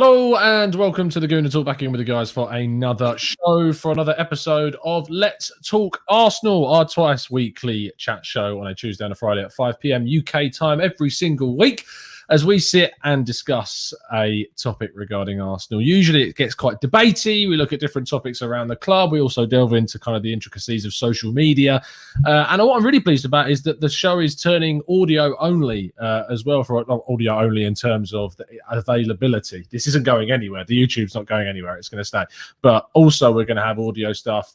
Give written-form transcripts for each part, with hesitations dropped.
Hello and welcome to the Gooner Talk, back in with the guys for another show, for another episode of Let's Talk Arsenal, our twice weekly chat show on a Tuesday and a Friday at 5 p.m. UK time every single week, as we sit and discuss a topic regarding Arsenal. Usually it gets quite debatey. We look at different topics around the club. We also delve into kind of the intricacies of social media. And what I'm really pleased about is that the show is turning audio only as well, for audio only in terms of the availability. This isn't going anywhere. The YouTube's not going anywhere. It's going to stay. But also we're going to have audio stuff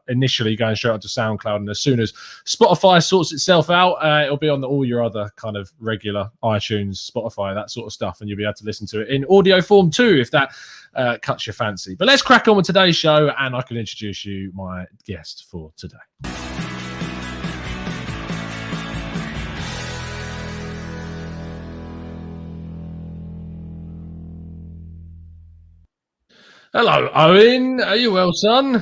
initially going straight onto SoundCloud. And as soon as Spotify sorts itself out, it'll be on all your other kind of regular iTunes, Spotify, that sort of stuff, and you'll be able to listen to it in audio form too, if that cuts your fancy. But let's crack on with today's show, and I can introduce you my guest for today. Hello, Owen. Are you well, son?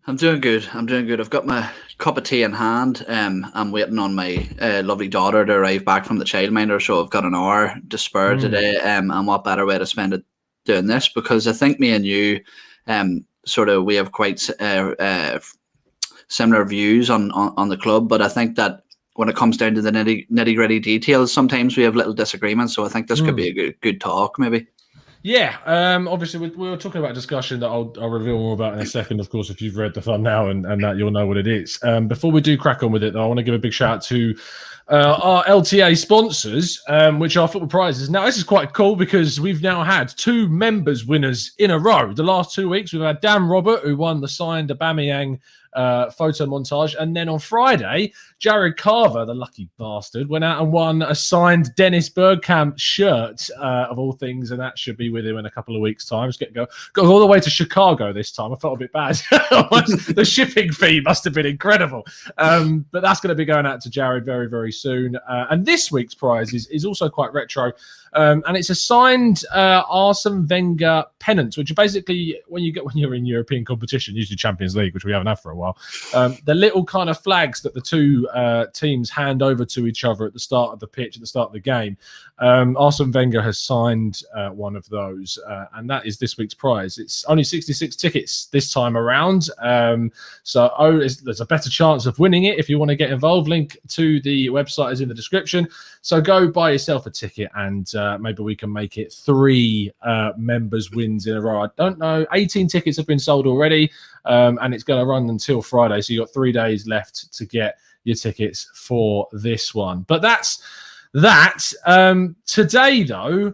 I'm doing good. I've got my cup of tea in hand. I'm waiting on my lovely daughter to arrive back from the childminder, so I've got an hour to spare today. And what better way to spend it doing this? Because I think me and you, we have quite similar views on the club. But I think that when it comes down to the nitty gritty details, sometimes we have little disagreements. So I think this could be a good talk, maybe. Yeah, obviously we were talking about a discussion that I'll reveal more about in a second. Of course, if you've read the thumbnail and that, you'll know what it is. Before we do crack on with it, though, I want to give a big shout out to our LTA sponsors, which are Football Prizes. Now, this is quite cool because we've now had two members winners in a row. The last 2 weeks, we've had Dan Robert, who won the signed Aubameyang photo montage, and then on Friday, Jared Carver, the lucky bastard, went out and won a signed Dennis Bergkamp shirt of all things, and that should be with him in a couple of weeks' time. Got all the way to Chicago this time. I felt a bit bad. The shipping fee must have been incredible, but that's going to be going out to Jared very, very soon. And this week's prize is also quite retro, and it's a signed Arsene Wenger pennant, which are basically when you're in European competition, usually Champions League, which we haven't had for a while. The little kind of flags that the two teams hand over to each other at the start of the pitch, at the start of the game. Arsene Wenger has signed one of those, and that is this week's prize. It's only 66 tickets this time around, so there's a better chance of winning it if you want to get involved. Link to the website is in the description. So go buy yourself a ticket, and maybe we can make it 3 members wins in a row. I don't know. 18 tickets have been sold already, and it's going to run until Friday. So you've got 3 days left to get your tickets for this one. But that's that. Today, though,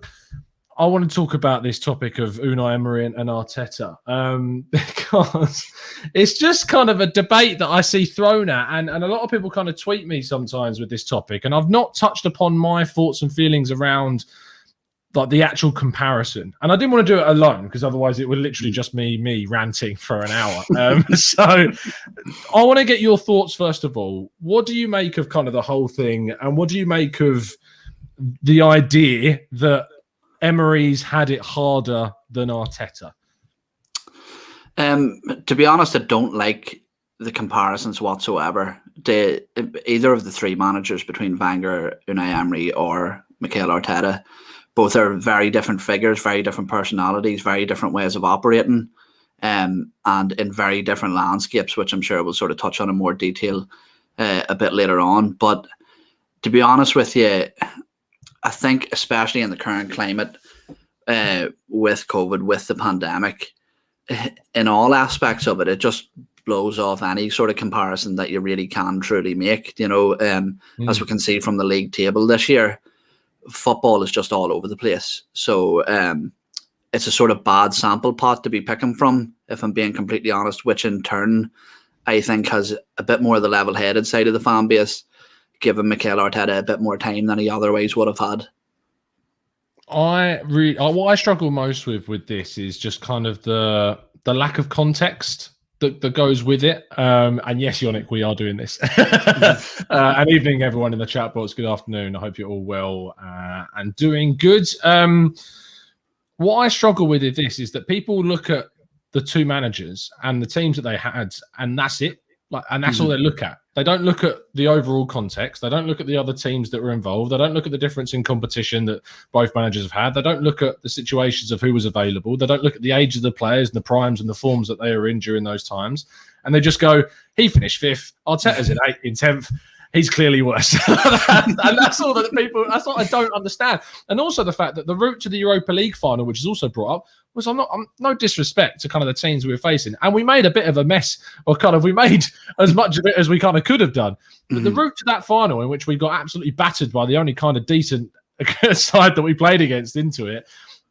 I want to talk about this topic of Unai Emery and Arteta, because it's just kind of a debate that I see thrown at, and a lot of people kind of tweet me sometimes with this topic, and I've not touched upon my thoughts and feelings around like the actual comparison. And I didn't want to do it alone, because otherwise it would literally just me ranting for an hour. So I want to get your thoughts first of all. What do you make of kind of the whole thing, and what do you make of the idea that Emery's had it harder than Arteta? To be honest, I don't like the comparisons whatsoever. Either of the 3 managers between Wenger, Unai Emery, or Mikel Arteta, both are very different figures, very different personalities, very different ways of operating, and in very different landscapes, which I'm sure we'll sort of touch on in more detail a bit later on. But to be honest with you, I think especially in the current climate with COVID, with the pandemic, in all aspects of it, it just blows off any sort of comparison that you really can truly make. As we can see from the league table this year, football is just all over the place. So it's a sort of bad sample pot to be picking from, if I'm being completely honest, which in turn I think has a bit more of the level-headed side of the fan base, given Mikel Arteta a bit more time than he otherwise would have had. What I struggle most with this is just kind of the lack of context that goes with it. And yes, Yannick, we are doing this. And evening, everyone in the chat box. Good afternoon. I hope you're all well and doing good. What I struggle with this is that people look at the 2 managers and the teams that they had, and that's it. And that's all they look at. They don't look at the overall context. They don't look at the other teams that were involved. They don't look at the difference in competition that both managers have had. They don't look at the situations of who was available. They don't look at the age of the players and the primes and the forms that they were in during those times. And they just go, he finished 5th. Arteta's in 8th, in 10th. He's clearly worse. And that's all that people, that's what I don't understand. And also the fact that the route to the Europa League final, which is also brought up, was I'm no disrespect to kind of the teams we were facing. And we made a bit of a mess, or kind of we made as much of it as we kind of could have done. But the route to that final, in which we got absolutely battered by the only kind of decent side that we played against into it,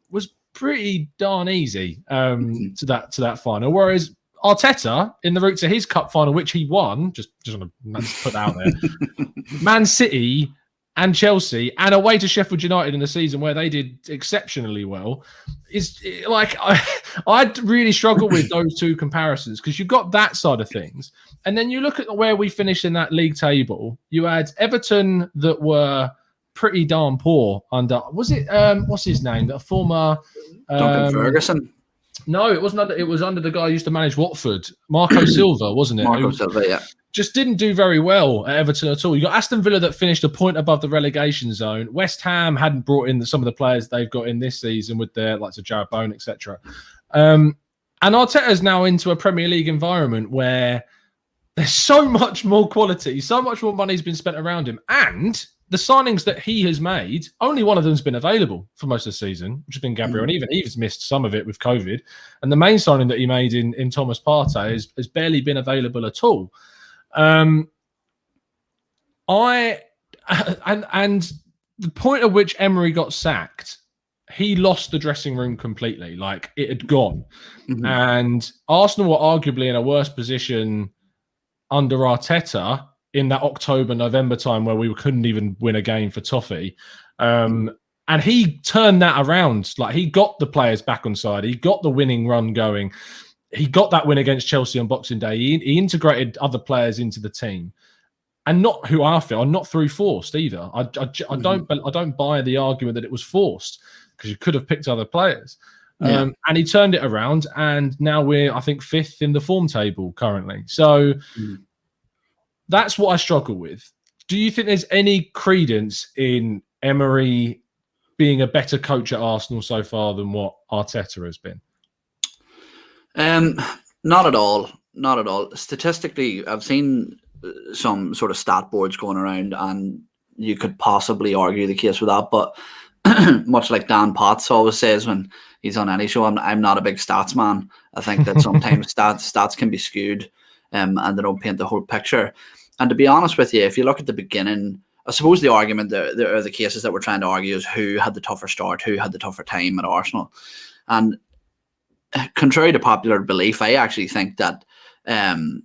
was pretty darn easy to that final. Whereas Arteta, in the route to his cup final, which he won, just want to put that out there, Man City and Chelsea, and away to Sheffield United in the season where they did exceptionally well, is like I really struggle with those two comparisons, because you've got that side of things, and then you look at where we finished in that league table. You had Everton that were pretty darn poor under, was it what's his name, the former Duncan Ferguson. No, it wasn't. It was under the guy who used to manage Watford, Marco Silva, wasn't it? Marco Silva, yeah. Just didn't do very well at Everton at all. You got Aston Villa that finished a point above the relegation zone. West Ham hadn't brought in some of the players they've got in this season with their likes of Jared Bowen, etc. And Arteta's now into a Premier League environment where there's so much more quality, so much more money's been spent around him, and the signings that he has made, only one of them's been available for most of the season, which has been Gabriel, and even he's missed some of it with COVID. And the main signing that he made in Thomas Partey has barely been available at all. And the point at which Emery got sacked, he lost the dressing room completely. Like, it had gone. And Arsenal were arguably in a worse position under Arteta in that October, November time where we couldn't even win a game for toffee. And he turned that around. Like, he got the players back on side. He got the winning run going. He got that win against Chelsea on Boxing Day. He integrated other players into the team. And not who I feel, and not through forced either. I don't buy the argument that it was forced, because you could have picked other players. And he turned it around, and now we're, I think, 5th in the form table currently. So that's what I struggle with. Do you think there's any credence in Emery being a better coach at Arsenal so far than what Arteta has been? Not at all. Not at all. Statistically, I've seen some sort of stat boards going around, and you could possibly argue the case with that. But much like Dan Potts always says when he's on any show, I'm not a big stats man. I think that sometimes stats can be skewed, and they don't paint the whole picture. And to be honest with you, if you look at the beginning, I suppose the argument, there are the cases that we're trying to argue is who had the tougher start, who had the tougher time at Arsenal. And contrary to popular belief, I actually think that Unai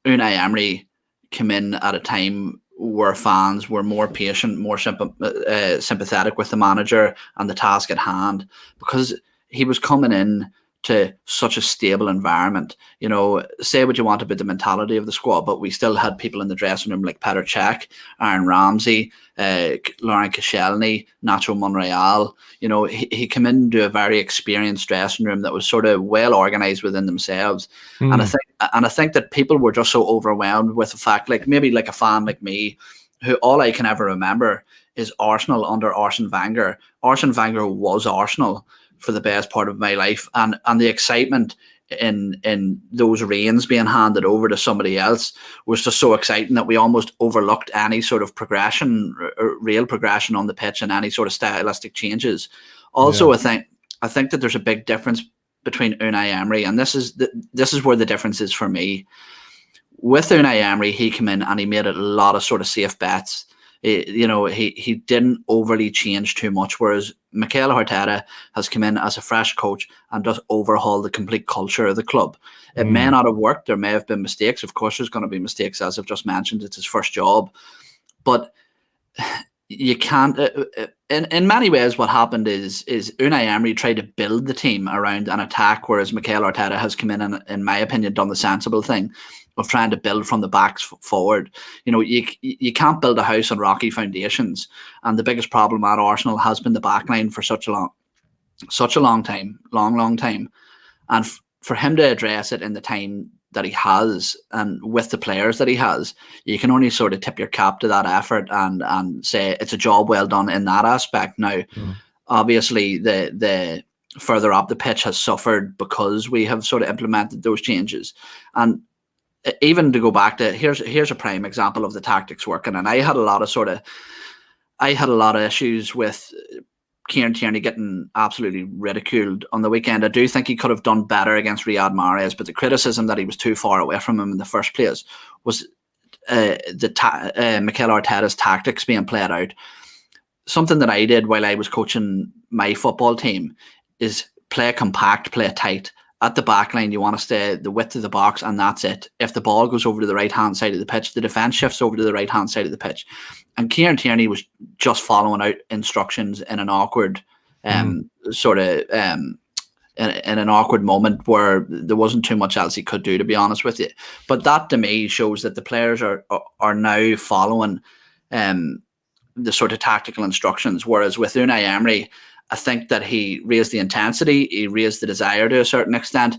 Emery came in at a time where fans were more patient, more sympathetic with the manager and the task at hand, because he was coming in to such a stable environment. You know, say what you want about the mentality of the squad, but we still had people in the dressing room like Petr Cech, Aaron Ramsey, Laurent Koscielny, Nacho Monreal. You know, he came into a very experienced dressing room that was sort of well organised within themselves. And I think that people were just so overwhelmed with the fact, like maybe like a fan like me, who all I can ever remember is Arsenal under Arsene Wenger. Arsene Wenger was Arsenal for the best part of my life, and the excitement in those reins being handed over to somebody else was just so exciting that we almost overlooked any sort of progression, real progression on the pitch, and any sort of stylistic changes. Also, I think that there's a big difference between Unai Emery, and this is where the difference is for me. With Unai Emery, he came in and he made a lot of sort of safe bets. He didn't overly change too much, whereas Mikel Arteta has come in as a fresh coach and just overhauled the complete culture of the club. It may not have worked. There may have been mistakes. Of course, there's going to be mistakes, as I've just mentioned. It's his first job. But you can't... In many ways, what happened is Unai Emery tried to build the team around an attack, whereas Mikel Arteta has come in and, in my opinion, done the sensible thing of trying to build from the backs forward. You know, you can't build a house on rocky foundations, and the biggest problem at Arsenal has been the backline for such a long time, and for him to address it in the time that he has and with the players that he has, you can only sort of tip your cap to that effort and say it's a job well done in that aspect. Now, obviously, the further up the pitch has suffered because we have sort of implemented those changes. And even to go back to here's a prime example of the tactics working. And I had a lot of issues with Kieran Tierney getting absolutely ridiculed on the weekend. I do think he could have done better against Riyad Mahrez, but the criticism that he was too far away from him in the first place was Mikel Arteta's tactics being played out. Something that I did while I was coaching my football team is play compact, play tight. At the back line, you want to stay the width of the box, and that's it. If the ball goes over to the right-hand side of the pitch, the defence shifts over to the right-hand side of the pitch. And Kieran Tierney was just following out instructions in an awkward in an awkward moment where there wasn't too much else he could do, to be honest with you. But that, to me, shows that the players are now following the sort of tactical instructions, whereas with Unai Emery, I think that he raised the intensity, he raised the desire to a certain extent,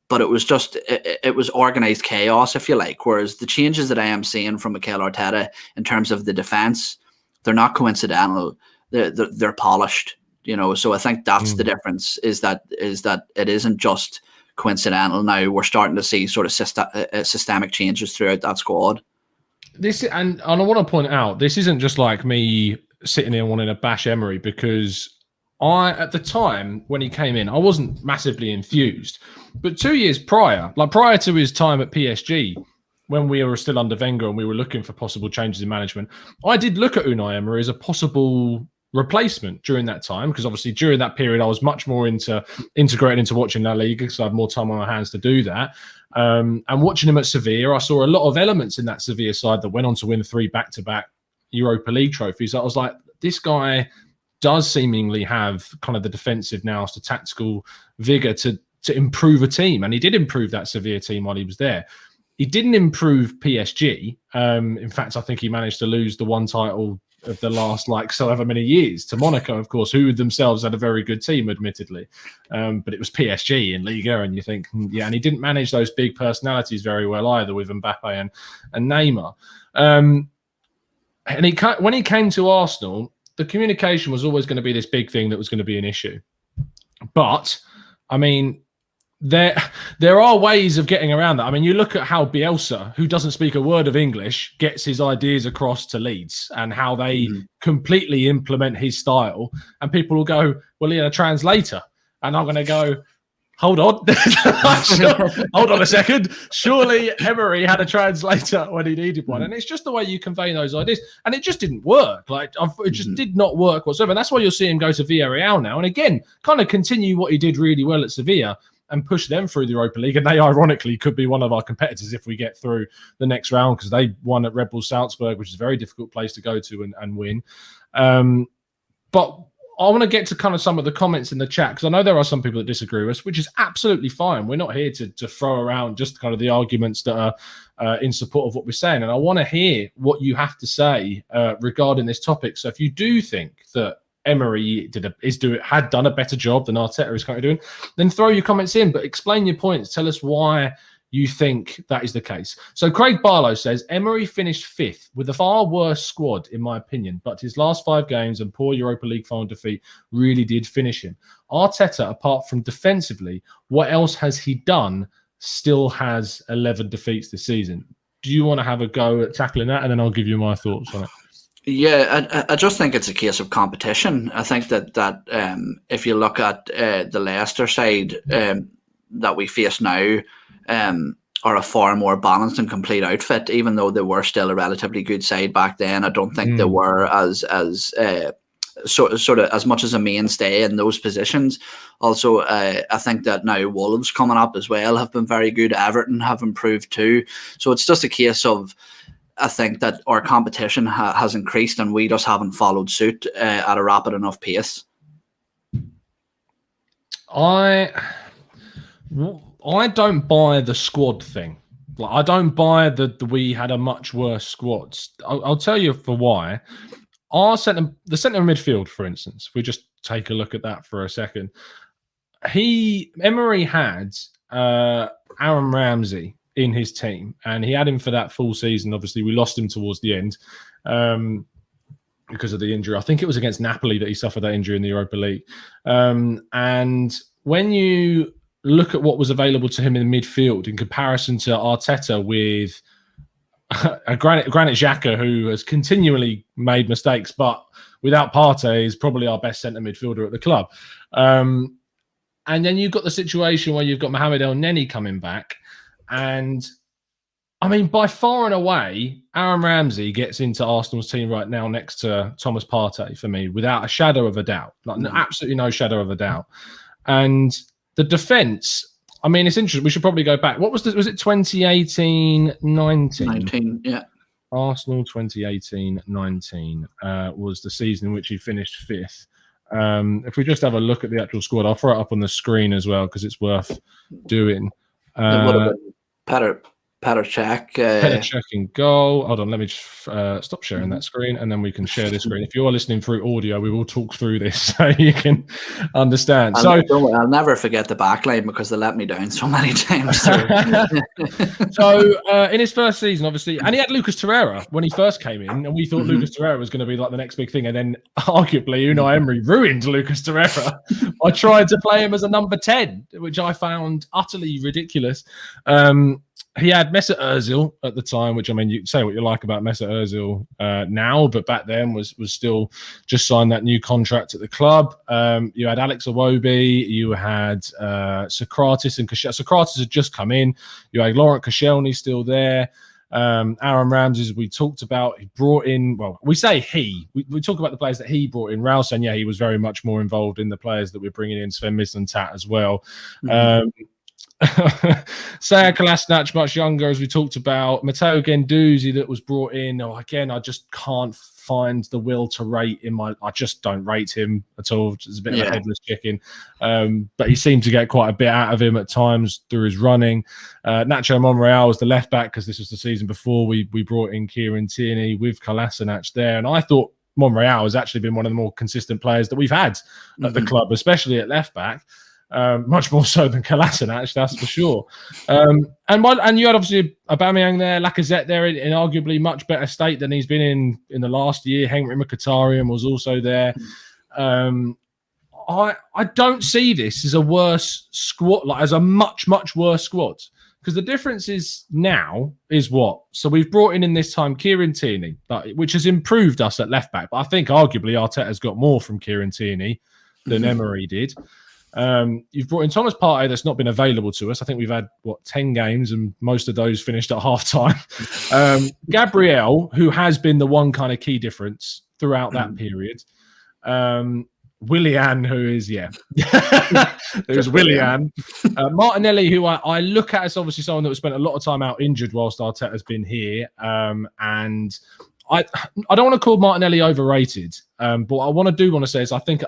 but it was just, it was organised chaos, if you like. Whereas the changes that I am seeing from Mikel Arteta in terms of the defence, they're not coincidental, they're polished, you know. So I think that's the difference, is that it isn't just coincidental. Now we're starting to see sort of systemic changes throughout that squad. And I want to point out, this isn't just like me sitting here wanting to bash Emery, because at the time when he came in, I wasn't massively enthused. But 2 years prior to his time at PSG, when we were still under Wenger and we were looking for possible changes in management, I did look at Unai Emery as a possible replacement during that time, because obviously during that period I was much more integrated into watching La Liga, because I had more time on my hands to do that. And watching him at Sevilla, I saw a lot of elements in that Sevilla side that went on to win 3 back-to-back Europa League trophies. I was like, this guy does seemingly have kind of the defensive nous, the tactical vigor to improve a team. And he did improve that Sevilla team while he was there. He didn't improve PSG. In fact, I think he managed to lose the one title of the last, so however many years, to Monaco, of course, who themselves had a very good team, admittedly. But it was PSG in Liga, and you think, yeah, and he didn't manage those big personalities very well either, with Mbappe and Neymar. And when he came to Arsenal, the communication was always going to be this big thing that was going to be an issue. But, I mean, there are ways of getting around that. I mean, you look at how Bielsa, who doesn't speak a word of English, gets his ideas across to Leeds, and how they completely implement his style. And people will go, well, he had a translator. And I'm going to go, hold on. Hold on a second. Surely Emery had a translator when he needed one. And it's just the way you convey those ideas. And it just didn't work. It just did not work whatsoever. And that's why you'll see him go to Villarreal now. And again, kind of continue what he did really well at Sevilla and push them through the Europa League. And they, ironically, could be one of our competitors if we get through the next round, because they won at Red Bull Salzburg, which is a very difficult place to go to and win. But I want to get to kind of some of the comments in the chat, because I know there are some people that disagree with us, which is absolutely fine. We're not here to throw around just kind of the arguments that are in support of what we're saying. And I want to hear what you have to say regarding this topic. So if you do think that Emery had done a better job than Arteta is currently doing, then throw your comments in, but explain your points. Tell us why you think that is the case. So Craig Barlow says, Emery finished 5th with a far worse squad, in my opinion, but his last 5 games and poor Europa League final defeat really did finish him. Arteta, apart from defensively, what else has he done? Still has 11 defeats this season. Do you want to have a go at tackling that? And then I'll give you my thoughts on it. Yeah, I just think it's a case of competition. I think that if you look at the Leicester side that we face now, are a far more balanced and complete outfit, even though they were still a relatively good side back then. I don't think they were as sort of as much as a mainstay in those positions. Also, I think that now Wolves coming up as well have been very good. Everton have improved too. So it's just a case of, I think that our competition has increased and we just haven't followed suit at a rapid enough pace. I don't buy the squad thing. I don't buy that we had a much worse squad. I'll tell you for why. The centre midfield, for instance, if we just take a look at that for a second, Emery had Aaron Ramsey in his team, and he had him for that full season. Obviously, we lost him towards the end because of the injury. I think it was against Napoli that he suffered that injury in the Europa League. And when you look at what was available to him in the midfield in comparison to Arteta with a Granit Xhaka, who has continually made mistakes, but without Partey is probably our best centre midfielder at the club. And then you've got the situation where you've got Mohamed El Neni coming back. And I mean, by far and away, Aaron Ramsey gets into Arsenal's team right now next to Thomas Partey for me, without a shadow of a doubt. Absolutely no shadow of a doubt. And the defence, I mean, it's interesting. We should probably go back. What was it? Was it 2018-19? 19, yeah. Arsenal 2018-19 was the season in which he finished fifth. If we just have a look at the actual squad, I'll throw it up on the screen as well because it's worth doing. It would have been Petr Cech. Petr Cech in goal. Hold on, let me just stop sharing that screen, and then we can share this screen. If you are listening through audio, we will talk through this so you can understand. I'll never forget the backline because they let me down so many times. So in his first season, obviously, and he had Lucas Torreira when he first came in, and we thought Lucas Torreira was going to be like the next big thing, and then arguably Unai Emery ruined Lucas Torreira. I tried to play him as a number 10, which I found utterly ridiculous. He had Mesut Ozil at the time, which, I mean, you can say what you like about Mesut Ozil now, but back then was still just signed that new contract at the club. You had Alex Iwobi, you had Socrates and Koscielny. Socrates had just come in. You had Laurent Koscielny still there. Aaron Ramsey, as we talked about, he brought in, well, we say he. We talk about the players that he brought in. Raul Sanllehi, he was very much more involved in the players that we're bringing in, Sven Mislintat as well. Sead Kolasinac, much younger, as we talked about. Matteo Guendouzi that was brought in. Again, I just can't find the will to rate him. I just don't rate him at all. It's a bit of a headless chicken. But he seemed to get quite a bit out of him at times through his running. Nacho Monreal was the left back because this was the season before we brought in Kieran Tierney with Kolasinac there. And I thought Monreal has actually been one of the more consistent players that we've had at the club, especially at left back. Much more so than Kolasinac, that's for sure. And you had obviously Aubameyang there, Lacazette there in arguably much better state than he's been in the last year. Henry Mkhitaryan was also there. I don't see this as a worse squad, like as a much worse squad, because the difference is now is what. So we've brought in this time Kieran Tierney, which has improved us at left back, but I think arguably Arteta's got more from Kieran Tierney than Emery did. You've brought in Thomas Partey that's not been available to us. I think we've had 10 games and most of those finished at half time. Gabriel, who has been the one kind of key difference throughout that period. Willian, who is there's Willian. Martinelli, who I look at as obviously someone that has spent a lot of time out injured whilst Arteta's been here. And I don't want to call Martinelli overrated, but what I want to say is I think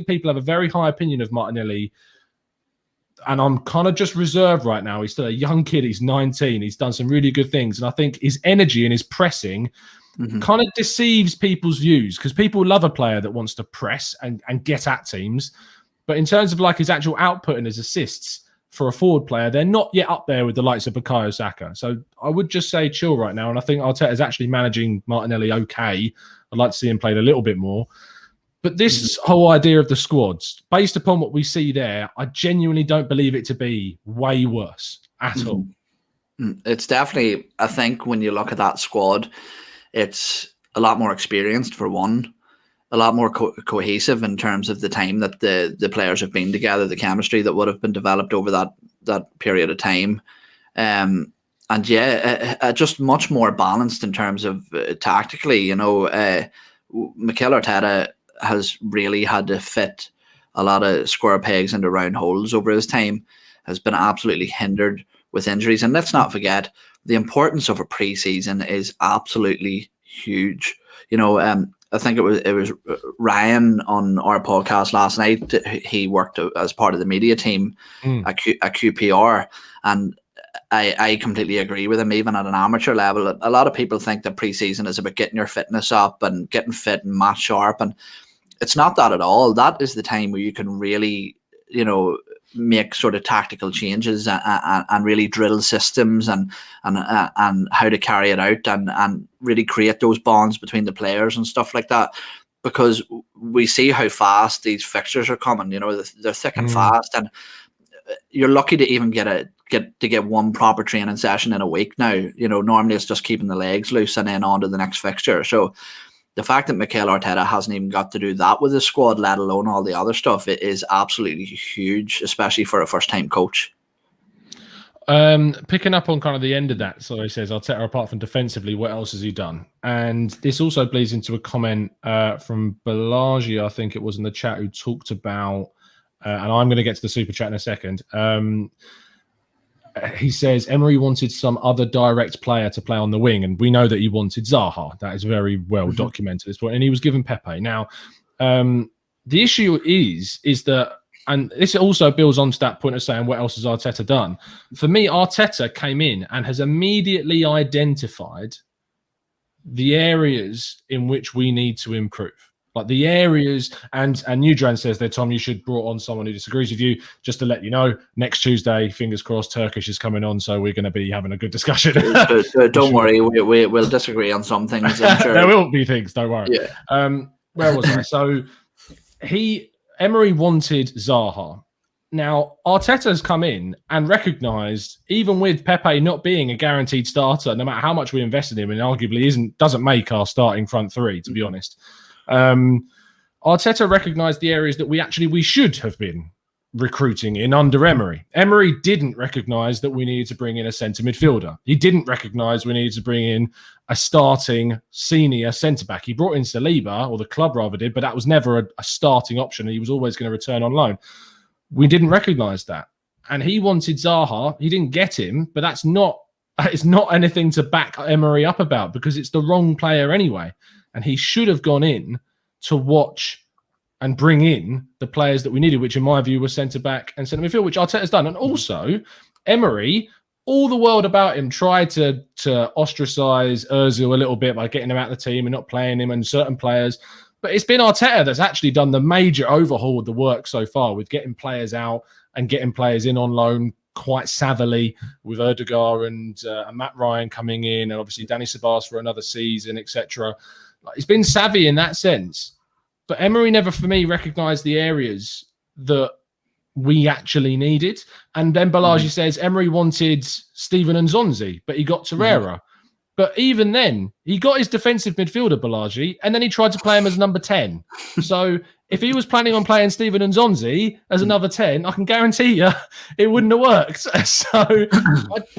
people have a very high opinion of Martinelli, and I'm kind of just reserved right now. He's still a young kid. He's 19. He's done some really good things, and I think his energy and his pressing kind of deceives people's views because people love a player that wants to press and get at teams, but in terms of like his actual output and his assists for a forward player, they're not yet up there with the likes of Bukayo Saka. So I would just say chill right now. And I think Arteta is actually managing Martinelli okay. I'd like to see him played a little bit more. But this whole idea of the squads, based upon what we see there, I genuinely don't believe it to be way worse at all. It's definitely, I think when you look at that squad, it's a lot more experienced for one. A lot more cohesive in terms of the time that the players have been together, the chemistry that would have been developed over that period of time. Just much more balanced in terms of tactically. Mikel Arteta has really had to fit a lot of square pegs into round holes over his time, has been absolutely hindered with injuries. And let's not forget, the importance of a pre-season is absolutely huge. I think it was Ryan on our podcast last night. He worked as part of the media team at QPR, and I completely agree with him. Even at an amateur level, a lot of people think that pre-season is about getting your fitness up and getting fit and match sharp, and it's not that at all. That is the time where you can really, make sort of tactical changes and really drill systems and how to carry it out and really create those bonds between the players and stuff like that. Because we see how fast these fixtures are coming. They're thick and fast, and you're lucky to even get one proper training session in a week now. Normally it's just keeping the legs loose and then on to the next fixture. So the fact that Mikel Arteta hasn't even got to do that with his squad, let alone all the other stuff, it is absolutely huge, especially for a first-time coach. Picking up on kind of the end of that, so he says, Arteta, apart from defensively, what else has he done? And this also bleeds into a comment from Balaji, I think it was in the chat, who talked about, and I'm going to get to the super chat in a second. He says Emery wanted some other direct player to play on the wing, and we know that he wanted Zaha. That is very well documented at this point, and he was given Pepe. Now, the issue is that, and this also builds onto that point of saying what else has Arteta done. For me, Arteta came in and has immediately identified the areas in which we need to improve. Like the areas, and Nudran says there, Tom, you should brought on someone who disagrees with you. Just to let you know, next Tuesday, fingers crossed, Turkish is coming on, so we're going to be having a good discussion. Don't worry, we'll disagree on some things. I'm sure. There will be things, don't worry. Yeah. Where was I? So Emery wanted Zaha. Now, Arteta's come in and recognised, even with Pepe not being a guaranteed starter, no matter how much we invest in him, and arguably doesn't make our starting front three, to be honest. Arteta recognised the areas that we should have been recruiting in under Emery. Emery didn't recognise that we needed to bring in a centre midfielder. He didn't recognise we needed to bring in a starting senior centre-back. He brought in Saliba, or the club rather did, but that was never a starting option. He was always going to return on loan. We didn't recognise that. And he wanted Zaha. He didn't get him, but it's not anything to back Emery up about, because it's the wrong player anyway. And he should have gone in to watch and bring in the players that we needed, which in my view were centre-back and centre midfield, which Arteta's done. And also, Emery, all the world about him tried to ostracise Ozil a little bit by getting him out of the team and not playing him and certain players. But it's been Arteta that's actually done the major overhaul of the work so far, with getting players out and getting players in on loan quite savvily, with Erdegaard and Matt Ryan coming in, and obviously Danny Ceballos for another season, etc. He's been savvy in that sense. But Emery never, for me, recognised the areas that we actually needed. And then Balaji says Emery wanted Steven Nzonzi, but he got Torreira. But even then, he got his defensive midfielder, Balaji, and then he tried to play him as number 10. So if he was planning on playing Steven Nzonzi as another 10, I can guarantee you it wouldn't have worked. So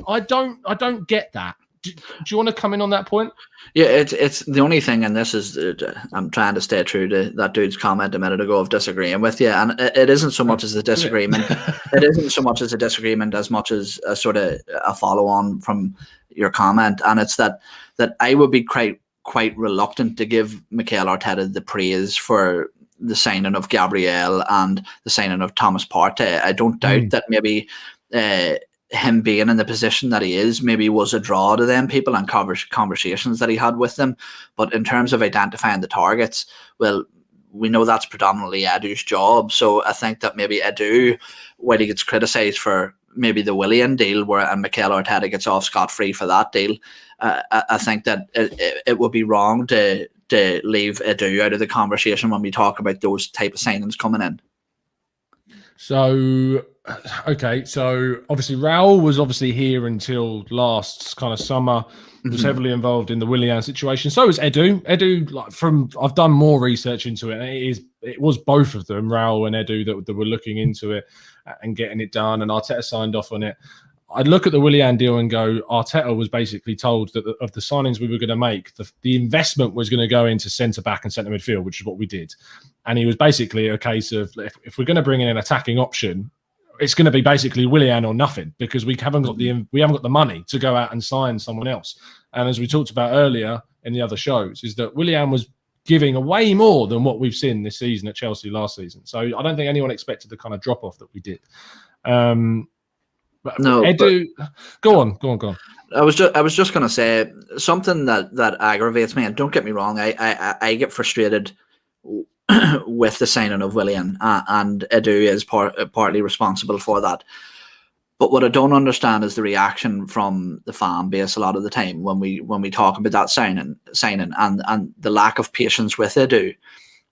I don't get that. Do you want to come in on that point? Yeah, it's the only thing, and this is, I'm trying to stay true to that dude's comment a minute ago of disagreeing with you, and it isn't so much as a disagreement. It isn't so much as a disagreement as much as a sort of a follow-on from your comment, and it's that I would be quite reluctant to give Mikel Arteta the praise for the signing of Gabriel and the signing of Thomas Partey. I don't doubt that maybe him being in the position that he is maybe was a draw to them people and conversations that he had with them. But in terms of identifying the targets, well, we know that's predominantly Edu's job. So I think that maybe Edu, when he gets criticised for maybe the Willian deal, and Mikel Arteta gets off scot-free for that deal, I think that it would be wrong to leave Edu out of the conversation when we talk about those type of signings coming in. So, okay, so obviously Raul was obviously until last kind of summer, was heavily involved in the Willian situation. So was Edu. Edu, I've done more research into it, and it was both of them, Raul and Edu, that were looking into it and getting it done, and Arteta signed off on it. I'd look at the Willian deal and go, Arteta was basically told that of the signings we were going to make, the investment was going to go into centre-back and centre midfield, which is what we did. And he was basically a case of, if we're going to bring in an attacking option, it's going to be basically Willian or nothing, because we haven't got the money to go out and sign someone else. And as we talked about earlier in the other shows, is that Willian was giving away more than what we've seen this season at Chelsea last season. So I don't think anyone expected the kind of drop-off that we did. But no, Edu, go on. I was just going to say something that aggravates me, and don't get me wrong, I get frustrated with the signing of Willian, and Edu is partly responsible for that. But what I don't understand is the reaction from the fan base a lot of the time when we talk about that signing and the lack of patience with Edu.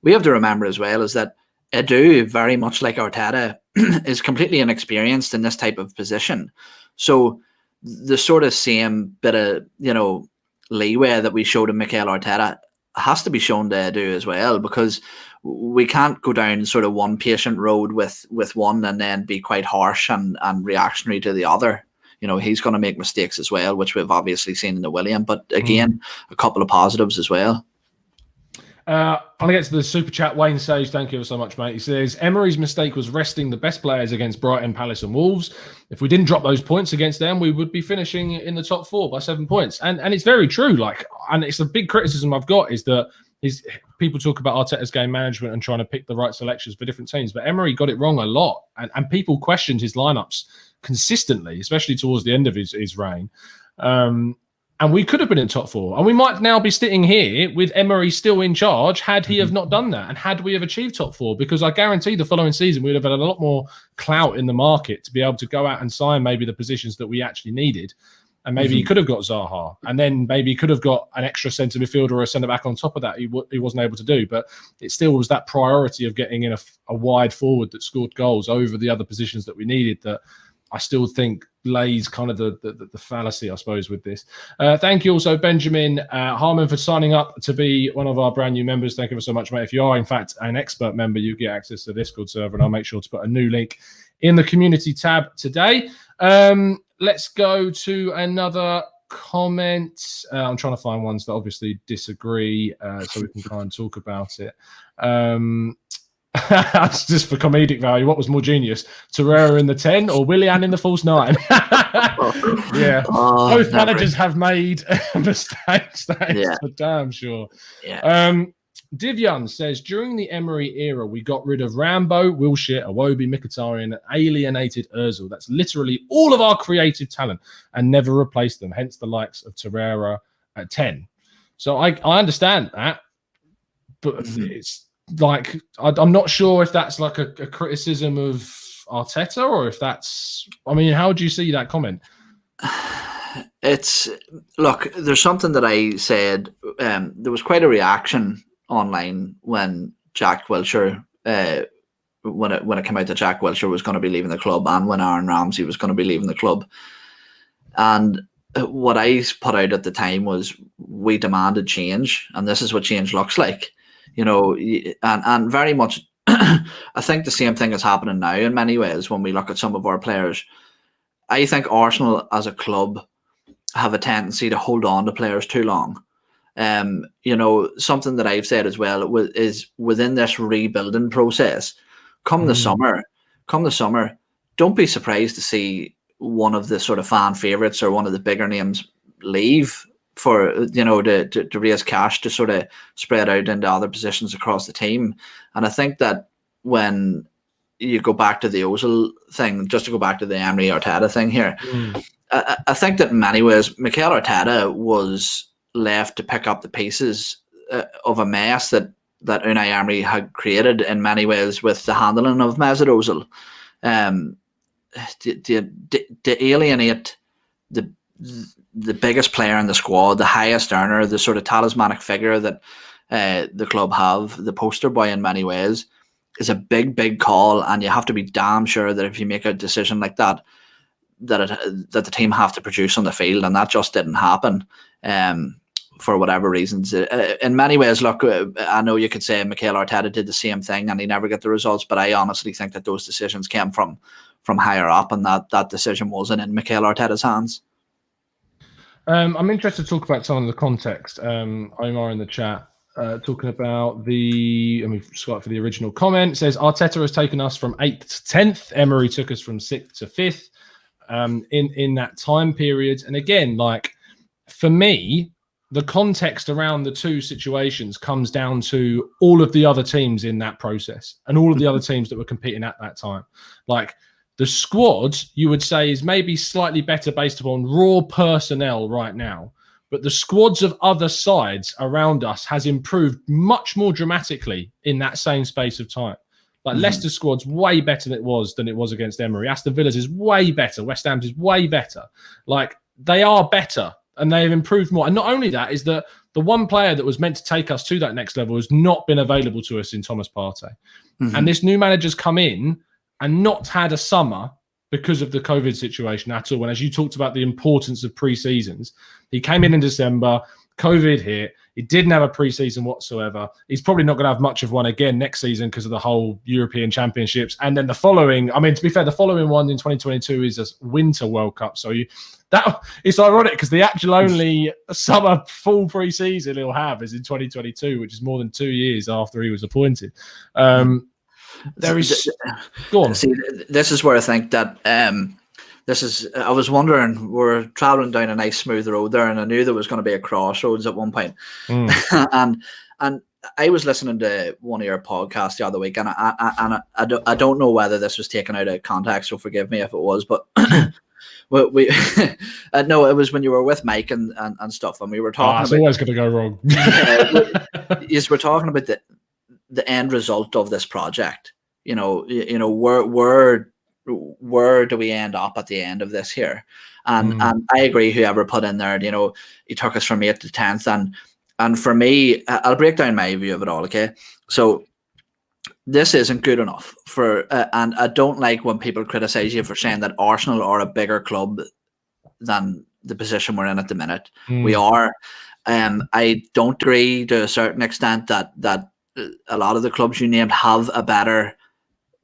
We have to remember as well is that Edu, very much like Arteta, is completely inexperienced in this type of position. So the sort of same bit of leeway that we showed in Mikel Arteta has to be shown to Edu as well, because we can't go down sort of one patient road with one and then be quite harsh and reactionary to the other. He's going to make mistakes as well, which we've obviously seen in the Willian. But again, a couple of positives as well. I'm going to get to the super chat. Wayne Sage, thank you so much, mate. He says, Emery's mistake was resting the best players against Brighton, Palace and Wolves. If we didn't drop those points against them, we would be finishing in the top 4 by 7 points. And it's very true. And it's a big criticism I've got is that people talk about Arteta's game management and trying to pick the right selections for different teams. But Emery got it wrong a lot. And people questioned his lineups consistently, especially towards the end of his reign. And we could have been in top 4. And we might now be sitting here with Emery still in charge had he have not done that. And had we have achieved top 4, because I guarantee the following season, we'd have had a lot more clout in the market to be able to go out and sign maybe the positions that we actually needed. And maybe he could have got Zaha. And then maybe he could have got an extra centre midfielder or a centre-back on top of that he wasn't able to do. But it still was that priority of getting in a wide forward that scored goals over the other positions that we needed that I still think lays kind of the fallacy, I suppose, with this. Thank you also, Benjamin Harmon, for signing up to be one of our brand new members. Thank you so much, mate. If you are, in fact, an expert member, you get access to the Discord server, and I'll make sure to put a new link in the community tab today. Let's go to another comment. I'm trying to find ones that obviously disagree so we can try and talk about it. Just for comedic value, what was more genius, Torreira in the 10 or Willian in the false 9? Yeah, both managers have made mistakes. That is for damn sure. Divyan says, during the Emery era, we got rid of Rambo, Wilshere, Iwobi, Mkhitaryan, and alienated Ozil. That's literally all of our creative talent and never replaced them, hence the likes of Torreira at 10. So I understand that, but it's like, I'm not sure if that's like a criticism of Arteta or if that's, I mean, how do you see that comment? Look, there's something that I said, there was quite a reaction online when Jack Wilshere, when it came out that Jack Wilshere was going to be leaving the club and when Aaron Ramsey was going to be leaving the club. And what I put out at the time was, we demanded change, and this is what change looks like. And very much, I think the same thing is happening now in many ways when we look at some of our players. I think Arsenal as a club have a tendency to hold on to players too long. Something that I've said as well is within this rebuilding process, come the summer, don't be surprised to see one of the sort of fan favourites or one of the bigger names leave for to raise cash to sort of spread out into other positions across the team. And I think that when you go back to the Ozil thing, just to go back to the Emery Arteta thing here, I think that in many ways Mikel Arteta was left to pick up the pieces of a mess that Unai Emery had created in many ways with the handling of Mesut Ozil, to alienate the biggest player in the squad, the highest earner, the sort of talismanic figure that the club have, the poster boy in many ways, is a big call. And you have to be damn sure that if you make a decision like that, that the team have to produce on the field, and that just didn't happen for whatever reasons. In many ways, look, I know you could say Mikel Arteta did the same thing and he never got the results, but I honestly think that those decisions came from higher up, and that decision wasn't in Mikel Arteta's hands. I'm interested to talk about some of the context. Omar in the chat talking about let me start for the original comment. It says, Arteta has taken us from 8th to 10th. Emery took us from 6th to 5th in that time period. And again, like, for me, the context around the two situations comes down to all of the other teams in that process and all of the other teams that were competing at that time. Like, the squad, you would say, is maybe slightly better based upon raw personnel right now. but the squads of other sides around us has improved much more dramatically in that same space of time. Like Leicester's squad's way better than it was against Emery. Aston Villa's is way better. West Ham's is way better. Like, they are better and they have improved more. And not only that, is that the one player that was meant to take us to that next level has not been available to us in Thomas Partey. And this new manager's come in and not had a summer because of the COVID situation at all. And as you talked about the importance of pre-seasons, he came in December, COVID hit. He didn't have a pre-season whatsoever. He's probably not going to have much of one again next season because of the whole European Championships. And then the following, I mean, to be fair, the following one in 2022 is a Winter World Cup. So it's ironic because the actual only summer full pre-season he'll have is in 2022, which is more than 2 years after he was appointed. There is... Go on. See, this is where I think that... I was wondering, we're traveling down a nice smooth road there, and I knew there was going to be a crossroads at one point. and I was listening to one of your podcasts the other week, and I don't know whether this was taken out of context, so forgive me if it was, but we no, it was when you were with Mike and stuff, and we were talking. It's always going to go wrong. Yes, we're talking about the end result of this project. You know, where do we end up at the end of this here? And I agree, whoever put in there, you know, he took us from 8th to 10th. And for me, I'll break down my view of it all, okay? So this isn't good enough for, and I don't like when people criticize you for saying that Arsenal are a bigger club than the position we're in at the minute. We are. I don't agree to a certain extent that a lot of the clubs you named have a better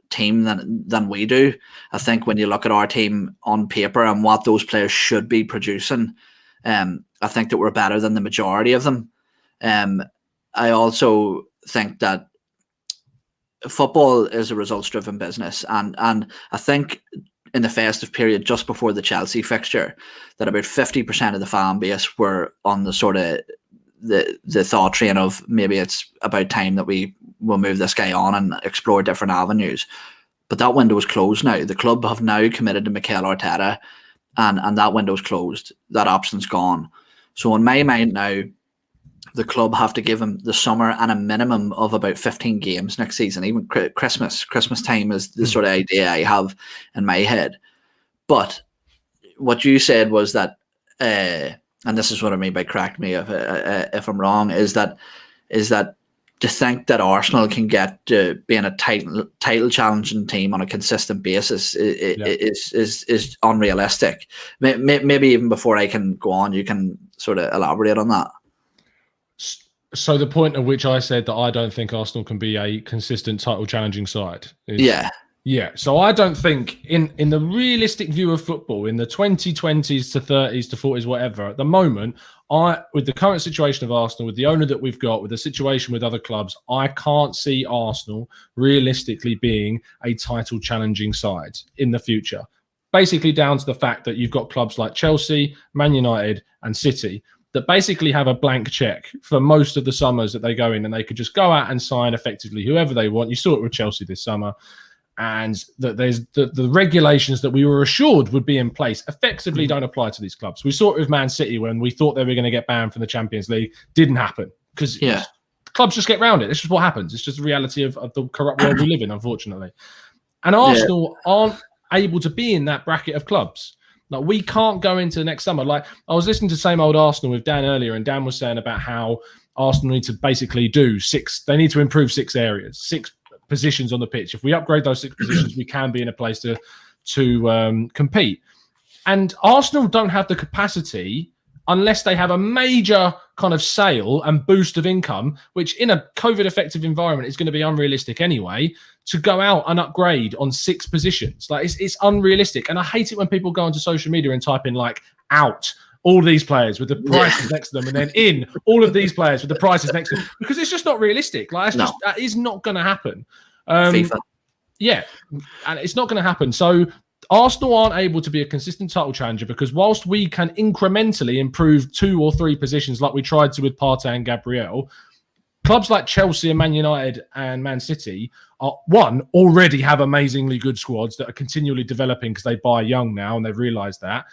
team than we do. I think when you look at our team on paper and what those players should be producing, I think that we're better than the majority of them. I also think that football is a results-driven business, and I think in the festive period just before the Chelsea fixture that about 50% of the fan base were on the sort of the thought train of maybe it's about time that we will move this guy on and explore different avenues. But that window is closed now. The club have now committed to Mikel Arteta, and that window's closed. That option's gone. So in my mind now, the club have to give him the summer and a minimum of about 15 games next season. Even Christmas time is the sort of idea I have in my head. But what you said was that, and this is what I mean by correct me if I'm wrong, is that to think that Arsenal can get to being a title challenging team on a consistent basis is unrealistic. Maybe even before I can go on, you can sort of elaborate on that. So the point at which I said that I don't think Arsenal can be a consistent title challenging side is, yeah. So I don't think in the realistic view of football, in the 2020s to 30s to 40s, whatever, at the moment, with the current situation of Arsenal, with the owner that we've got, with the situation with other clubs, I can't see Arsenal realistically being a title challenging side in the future. Basically down to the fact that you've got clubs like Chelsea, Man United and City that basically have a blank check for most of the summers that they go in, and they could just go out and sign effectively whoever they want. You saw it with Chelsea this summer. And that there's the regulations that we were assured would be in place effectively don't apply to these clubs. We saw it with Man City when we thought they were going to get banned from the Champions League. Didn't happen because clubs just get around it. It's just what happens. It's just the reality of the corrupt world we live in, unfortunately. And Arsenal aren't able to be in that bracket of clubs. Like, we can't go into the next summer. Like, I was listening to Same Old Arsenal with Dan earlier, and Dan was saying about how Arsenal need to basically they need to improve 6 areas, 6 positions on the pitch. If we upgrade those 6 positions, we can be in a place to compete. And Arsenal don't have the capacity, unless they have a major kind of sale and boost of income, which in a COVID-effective environment is going to be unrealistic anyway, to go out and upgrade on 6 positions. Like, it's unrealistic. And I hate it when people go onto social media and type in like out all these players with the prices next to them, and then in all of these players with the prices next to them, because it's just not realistic. Like, that is not going to happen. FIFA. Yeah, and it's not going to happen. So Arsenal aren't able to be a consistent title challenger because whilst we can incrementally improve 2 or 3 positions like we tried to with Partey and Gabriel, clubs like Chelsea and Man United and Man City already have amazingly good squads that are continually developing because they buy young now and they've realised that.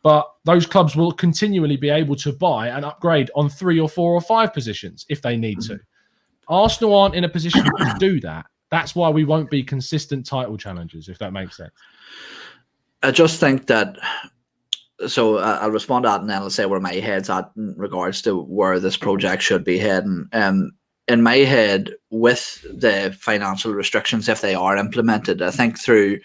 but those clubs will continually be able to buy and upgrade on 3 or 4 or 5 positions if they need to. Arsenal aren't in a position to do that. That's why we won't be consistent title challengers, if that makes sense. I just think that, so I'll respond to that and then I'll say where my head's at in regards to where this project should be heading. In my head, with the financial restrictions, if they are implemented, I think through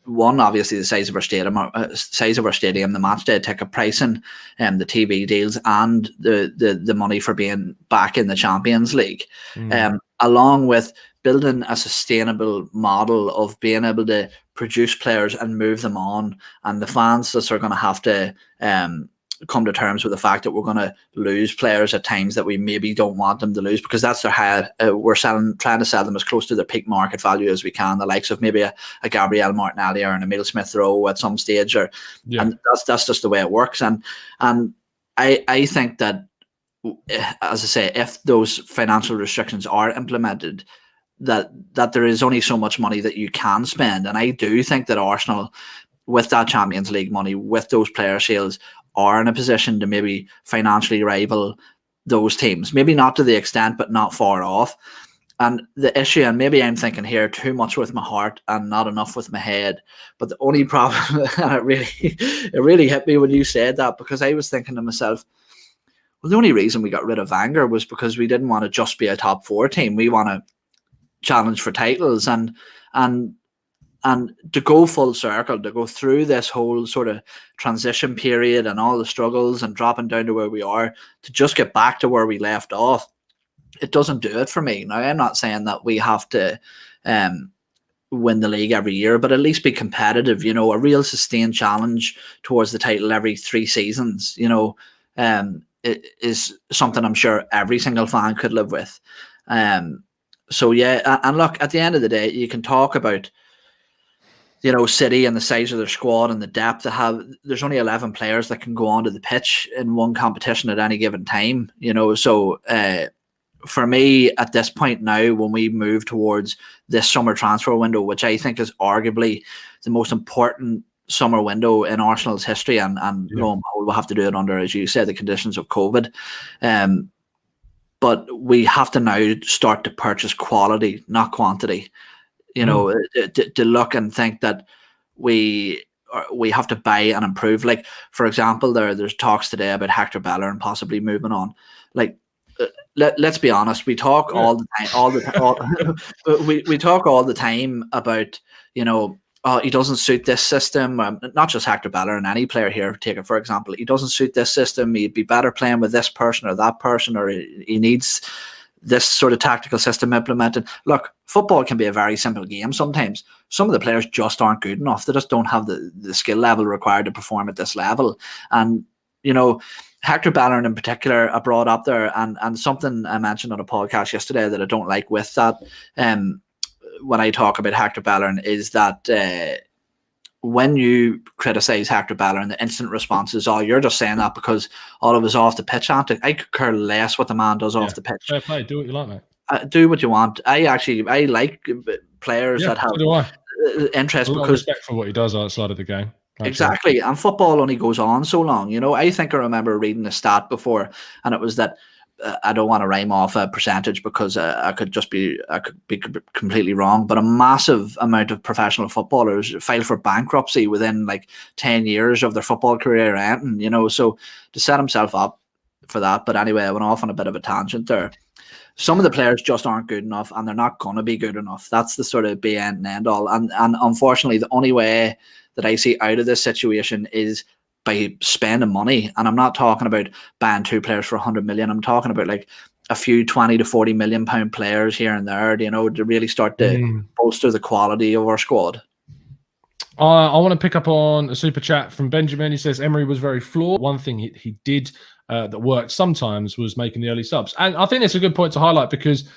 one, obviously the size of our stadium, the match day ticket pricing, the TV deals, and the money for being back in the Champions League, along with building a sustainable model of being able to produce players and move them on, and the fans just are going to have to come to terms with the fact that we're going to lose players at times that we maybe don't want them to lose, because that's their head. We're trying to sell them as close to their peak market value as we can, the likes of maybe a Gabriel Martinelli or an Emile Smith-Rowe at some stage, and that's just the way it works. And I think that, as I say, if those financial restrictions are implemented, that there is only so much money that you can spend. And I do think that Arsenal, with that Champions League money, with those player sales, are in a position to maybe financially rival those teams. Maybe not to the extent, but not far off. And the issue, and maybe I'm thinking here too much with my heart and not enough with my head, but the only problem, and it really hit me when you said that, because I was thinking to myself, well, the only reason we got rid of Wenger was because we didn't want to just be a top 4 team. We want to challenge for titles, and to go full circle, to go through this whole sort of transition period and all the struggles and dropping down to where we are, to just get back to where we left off, it doesn't do it for me. Now, I'm not saying that we have to win the league every year, but at least be competitive, a real sustained challenge towards the title every 3 seasons, it is something I'm sure every single fan could live with. So yeah, and look, at the end of the day, you can talk about City and the size of their squad and the depth they have. There's only 11 players that can go onto the pitch in one competition at any given time, so for me at this point now, when we move towards this summer transfer window, which I think is arguably the most important summer window in Arsenal's history, and lo and behold, we'll have to do it under, as you said, the conditions of COVID, but we have to now start to purchase quality, not quantity. To look and think that we have to buy and improve. Like, for example, there's talks today about Hector Bellerin possibly moving on. Like, let's be honest, we talk all the time. We talk all the time about he doesn't suit this system. Not just Hector Bellerin, any player here, take it for example. He doesn't suit this system. He'd be better playing with this person or that person, or he needs this sort of tactical system implemented. Look, football can be a very simple game sometimes. Some of the players just aren't good enough. They just don't have the skill level required to perform at this level. And, Hector Bellerin in particular, I brought up there, and something I mentioned on a podcast yesterday that I don't like with that, when I talk about Hector Bellerin, is that when you criticise Hector Bellerin, the instant response is, oh, you're just saying that because all of his off the pitch antics. I could care less what the man does off the pitch. Fair play, do what you like, mate. Do what you want. I like players that have interest, because respect for what he does outside of the game. Exactly, and football only goes on so long. I think I remember reading a stat before, and it was that I don't want to rhyme off a percentage because I could be completely wrong, but a massive amount of professional footballers file for bankruptcy within like 10 years of their football career ending. So to set himself up for that. But anyway, I went off on a bit of a tangent there. Some of the players just aren't good enough, and they're not going to be good enough. That's the sort of be end and end all. And unfortunately, the only way that I see out of this situation is by spending money. And I'm not talking about buying 2 players for 100 million. I'm talking about like a few 20 to 40 million pound players here and there, to really start to bolster the quality of our squad. I want to pick up on a super chat from Benjamin. He says Emery was very flawed. One thing he did that worked sometimes was making the early subs. And I think it's a good point to highlight, because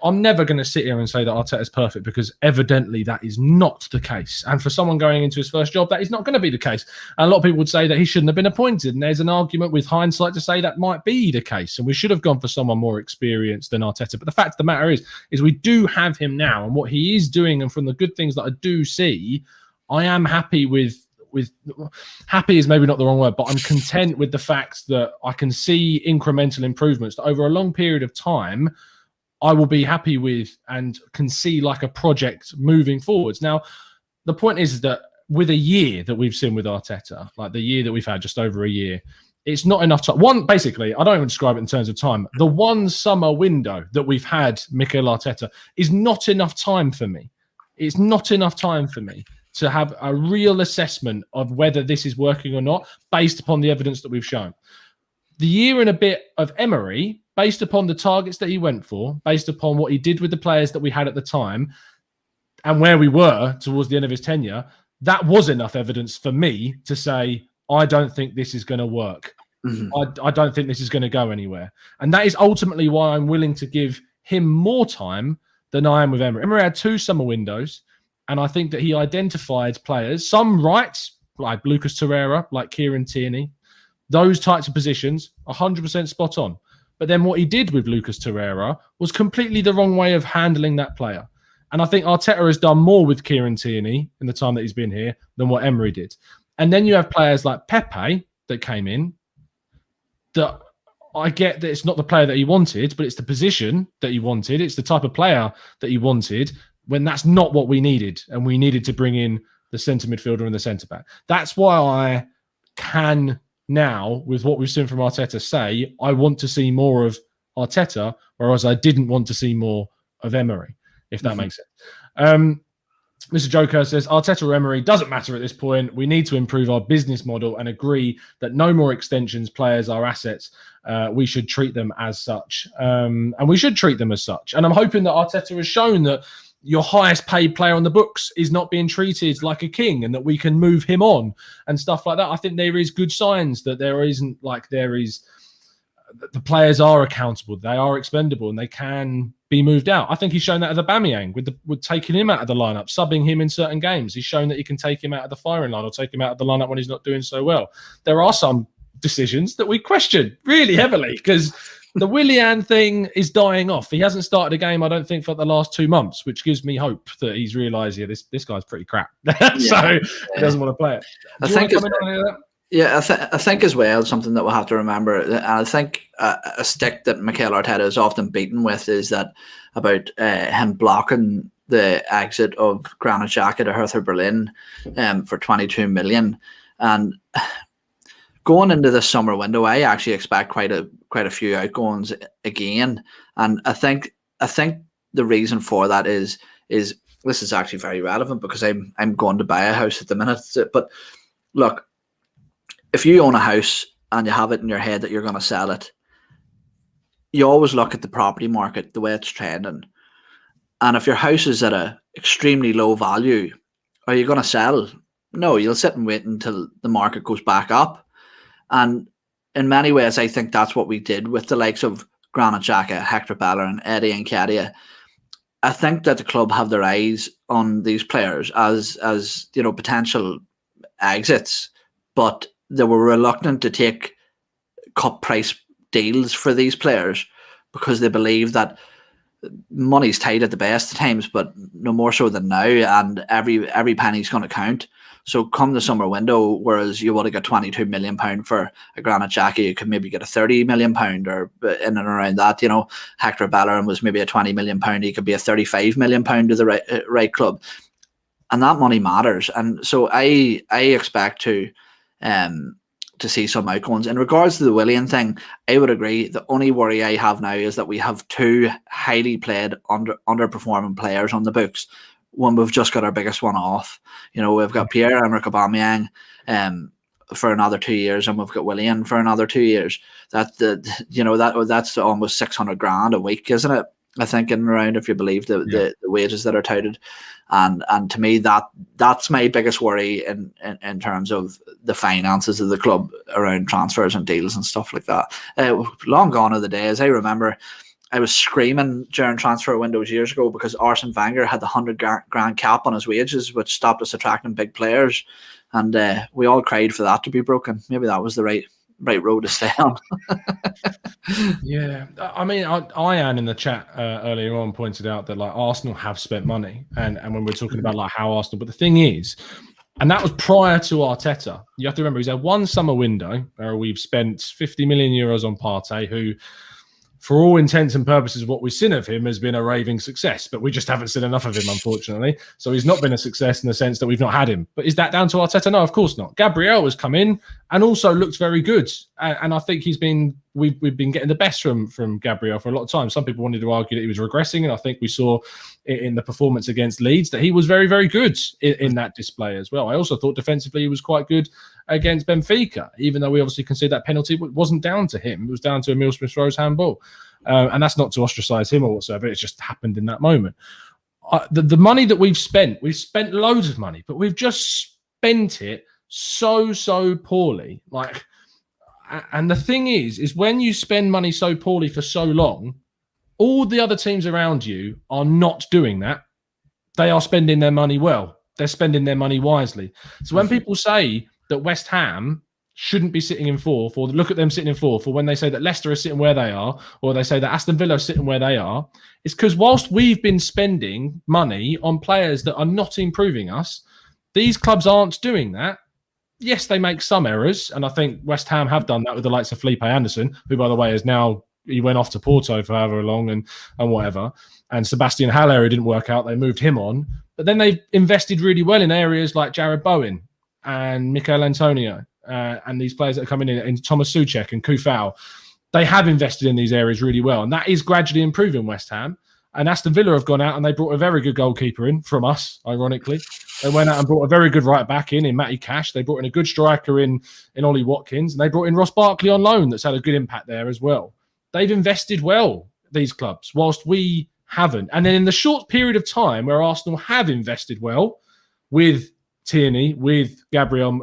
I'm never going to sit here and say that Arteta is perfect, because evidently that is not the case. And for someone going into his first job, that is not going to be the case. And a lot of people would say that he shouldn't have been appointed. And there's an argument with hindsight to say that might be the case. And we should have gone for someone more experienced than Arteta. But the fact of the matter is we do have him now, and what he is doing, and from the good things that I do see, I am happy with happy is maybe not the wrong word, but I'm content with the fact that I can see incremental improvements that over a long period of time I will be happy with and can see like a project moving forwards. Now, the point is that with a year that we've seen with Arteta, like the year that we've had, just over a year, it's not enough time. Basically, I don't even describe it in terms of time. The one summer window that we've had Mikel Arteta is not enough time for me. It's not enough time for me to have a real assessment of whether this is working or not based upon the evidence that we've shown. The year and a bit of Emery, based upon the targets that he went for, based upon what he did with the players that we had at the time and where we were towards the end of his tenure, that was enough evidence for me to say, I don't think this is going to work. I don't think this is going to go anywhere. And that is ultimately why I'm willing to give him more time than I am with Emery. Emery had 2 summer windows, and I think that he identified players, some right, like Lucas Torreira, like Kieran Tierney, those types of positions, 100% spot on. But then what he did with Lucas Torreira was completely the wrong way of handling that player. And I think Arteta has done more with Kieran Tierney in the time that he's been here than what Emery did. And then you have players like Pepe that came in that I get that it's not the player that he wanted, but it's the position that he wanted. It's the type of player that he wanted when that's not what we needed. And we needed to bring in the centre midfielder and the centre back. That's why I can now, with what we've seen from Arteta, say I want to see more of Arteta, whereas I didn't want to see more of Emery, if that makes sense. Mr. Joker says, Arteta or Emery doesn't matter at this point. We need to improve our business model and agree that no more extensions, players are assets. We should treat them as such. And we should treat them as such. And I'm hoping that Arteta has shown that your highest paid player on the books is not being treated like a king and that we can move him on and stuff like that. I think there is good signs that there isn't like there is. The players are accountable, they are expendable, and they can be moved out. I think he's shown that with Aubameyang, with taking him out of the lineup, subbing him in certain games. He's shown that he can take him out of the firing line or take him out of the lineup when he's not doing so well. There are some decisions that we question really heavily because the Willian thing is dying off. He hasn't started a game, I don't think, for the last 2 months, which gives me hope that he's realised, this guy's pretty crap. So he doesn't want to play it. I think as well, something that we'll have to remember, and I think a stick that Mikel Arteta is often beaten with is that about him blocking the exit of Granit Xhaka to Hertha Berlin for 22 million. And going into this summer window, I actually expect quite a few outgoings again. And I think the reason for that is this is actually very relevant because I'm going to buy a house at the minute. But look, if you own a house and you have it in your head that you're going to sell it, you always look at the property market, the way it's trending. And if your house is at a extremely low value, are you going to sell? No, you'll sit and wait until the market goes back up. And in many ways, I think that's what we did with the likes of Granit Xhaka, Hector Bellerin, Eddie Nketiah. I think that the club have their eyes on these players as potential exits, but they were reluctant to take cut price deals for these players because they believe that money's tight at the best of times, but no more so than now, and every penny's going to count. So come the summer window, whereas you would have got £22 million for a Granit Xhaka, you could maybe get a £30 million or in and around that. Hector Bellerin was maybe a £20 million. He could be a £35 million to the right club, and that money matters. And so I expect to see some outcomes. In regards to the Willian thing, I would agree. The only worry I have now is that we have 2 highly played underperforming players on the books when we've just got our biggest one off. We've got Pierre-Emerick Aubameyang for another 2 years, and we've got Willian for another 2 years. That's almost 600 grand a week, isn't it? I think in around, if you believe the wages that are touted. And to me, that's my biggest worry in terms of the finances of the club around transfers and deals and stuff like that. Long gone are the days. I remember I was screaming during transfer windows years ago because Arsene Wenger had the 100 grand cap on his wages, which stopped us attracting big players. And we all cried for that to be broken. Maybe that was the right road to stay on. Yeah, I mean, Ian in the chat earlier on pointed out that like Arsenal have spent money, and when we're talking about like how Arsenal, but the thing is, And that was prior to Arteta. You have to remember, he's had one summer window where we've spent 50 million euros on Partey, who, for all intents and purposes, what we've seen of him has been a raving success, but we just haven't seen enough of him, unfortunately. So he's not been a success in the sense that we've not had him. But is that down to Arteta? No, of course not. Gabriel has come in and also looked very good. And I think we've been getting the best from Gabriel for a lot of time. Some people wanted to argue that he was regressing, and I think we saw in the performance against Leeds that he was very, very good in that display as well. I also thought defensively he was quite good against Benfica, even though we obviously conceded that penalty. It wasn't down to him. It was down to Emile Smith-Rowe's handball. And that's not to ostracize him or whatsoever. It just happened in that moment. The money that we've spent loads of money, but we've just spent it so poorly. And the thing is when you spend money so poorly for so long, all the other teams around you are not doing that. They are spending their money well. They're spending their money wisely. So when people say that West Ham shouldn't be sitting in fourth, or look at them sitting in fourth, or when they say that Leicester are sitting where they are, or they say that Aston Villa are sitting where they are, it's because whilst we've been spending money on players that are not improving us, these clubs aren't doing that. Yes, they make some errors, and I think West Ham have done that with the likes of Felipe Anderson, who, by the way, he went off to Porto for however long and whatever. And Sebastian Haller, who didn't work out, they moved him on. But then they've invested really well in areas like Jared Bowen and Mikel Antonio and these players that are coming in Thomas Souček and Kufau. They have invested in these areas really well. And that is gradually improving West Ham. And Aston Villa have gone out and they brought a very good goalkeeper in from us, ironically. They went out and brought a very good right back in Matty Cash. They brought in a good striker in Ollie Watkins. And they brought in Ross Barkley on loan that's had a good impact there as well. They've invested well, these clubs, whilst we haven't. And then in the short period of time where Arsenal have invested well with Tierney, with Gabriel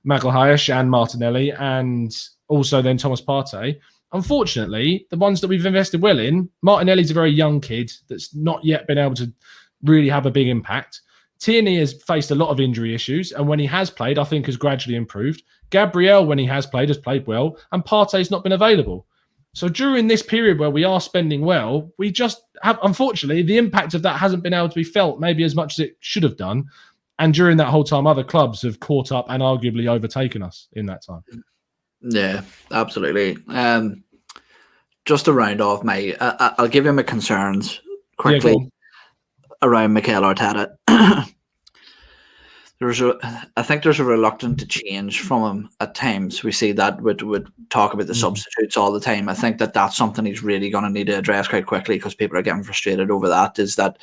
Magalhaes and Martinelli, and also then Thomas Partey, unfortunately, the ones that we've invested well in, Martinelli's a very young kid that's not yet been able to really have a big impact. Tierney has faced a lot of injury issues, and when he has played, I think has gradually improved. Gabriel, when he has played well, and Partey's not been available. So during this period where we are spending well, we just have, unfortunately, the impact of that hasn't been able to be felt maybe as much as it should have done. And during that whole time, other clubs have caught up and arguably overtaken us in that time. Yeah, absolutely. Just to round off, mate, I'll give you my concerns quickly around Mikel Arteta. I think there's a reluctance to change from him at times. We see that would talk about the substitutes all the time. I think that's something he's really going to need to address quite quickly, because people are getting frustrated over that, is that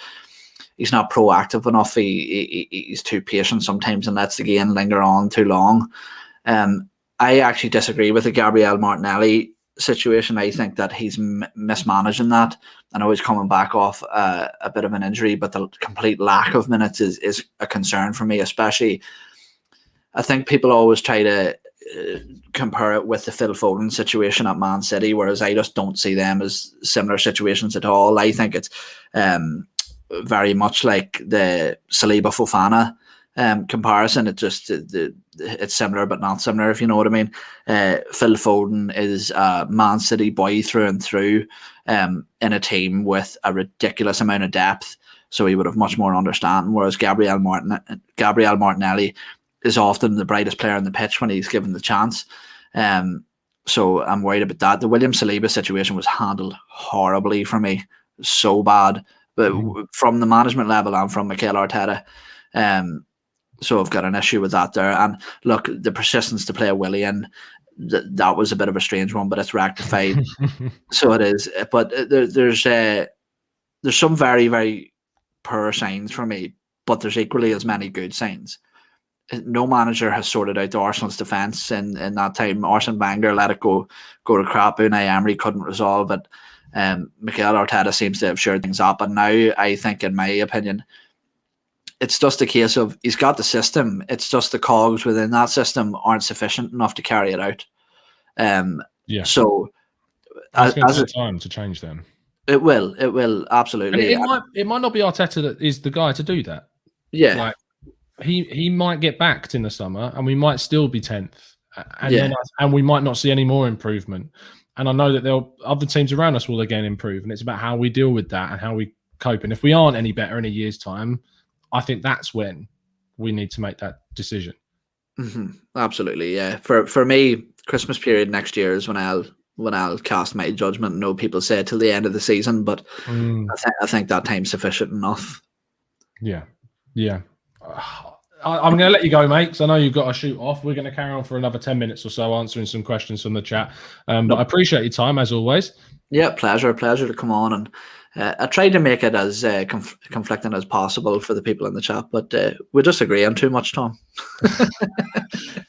he's not proactive enough. He's too patient sometimes and lets the game linger on too long. I actually disagree with the Gabriel Martinelli situation. I think that he's mismanaging that. I know he's coming back off a bit of an injury, but the complete lack of minutes is a concern for me, especially. I think people always try to compare it with the Phil Foden situation at Man City, whereas I just don't see them as similar situations at all. I think it's very much like the Saliba Fofana comparison. It's similar but not similar, if you know what I mean. Phil Foden is a Man City boy through and through, in a team with a ridiculous amount of depth, so he would have much more understanding, whereas Gabriel Martinelli is often the brightest player on the pitch when he's given the chance. So I'm worried about that. The William Saliba situation was handled horribly for me, so bad, but from the management level and from Mikel Arteta. So I've got an issue with that there. And look, the persistence to play Willian, that was a bit of a strange one, but it's rectified. So it is. But there's some very, very poor signs for me, but there's equally as many good signs. No manager has sorted out the Arsenal's defence in that time. Arsene Wenger let it go to crap. Unai Emery couldn't resolve it. Mikel Arteta seems to have shared things up. And now I think, in my opinion, it's just a case of he's got the system. It's just the cogs within that system aren't sufficient enough to carry it out. So it's going to take time to change them. It will absolutely. And it might not be Arteta that is the guy to do that. Yeah, like he might get backed in the summer, and we might still be 10th, and we might not see any more improvement. And I know that other teams around us will again improve, and it's about how we deal with that and how we cope. And if we aren't any better in a year's time, I think that's when we need to make that decision. Absolutely, yeah. For me, Christmas period next year is when I'll cast my judgment. No, people say till the end of the season, but I think that time's sufficient enough. Yeah. I'm going to let you go, mate, because I know you've got to shoot off. We're going to carry on for another 10 minutes or so answering some questions from the chat. But I appreciate your time, as always. Yeah, pleasure to come on. And I tried to make it as conflicting as possible for the people in the chat, but we disagree on too much, Tom.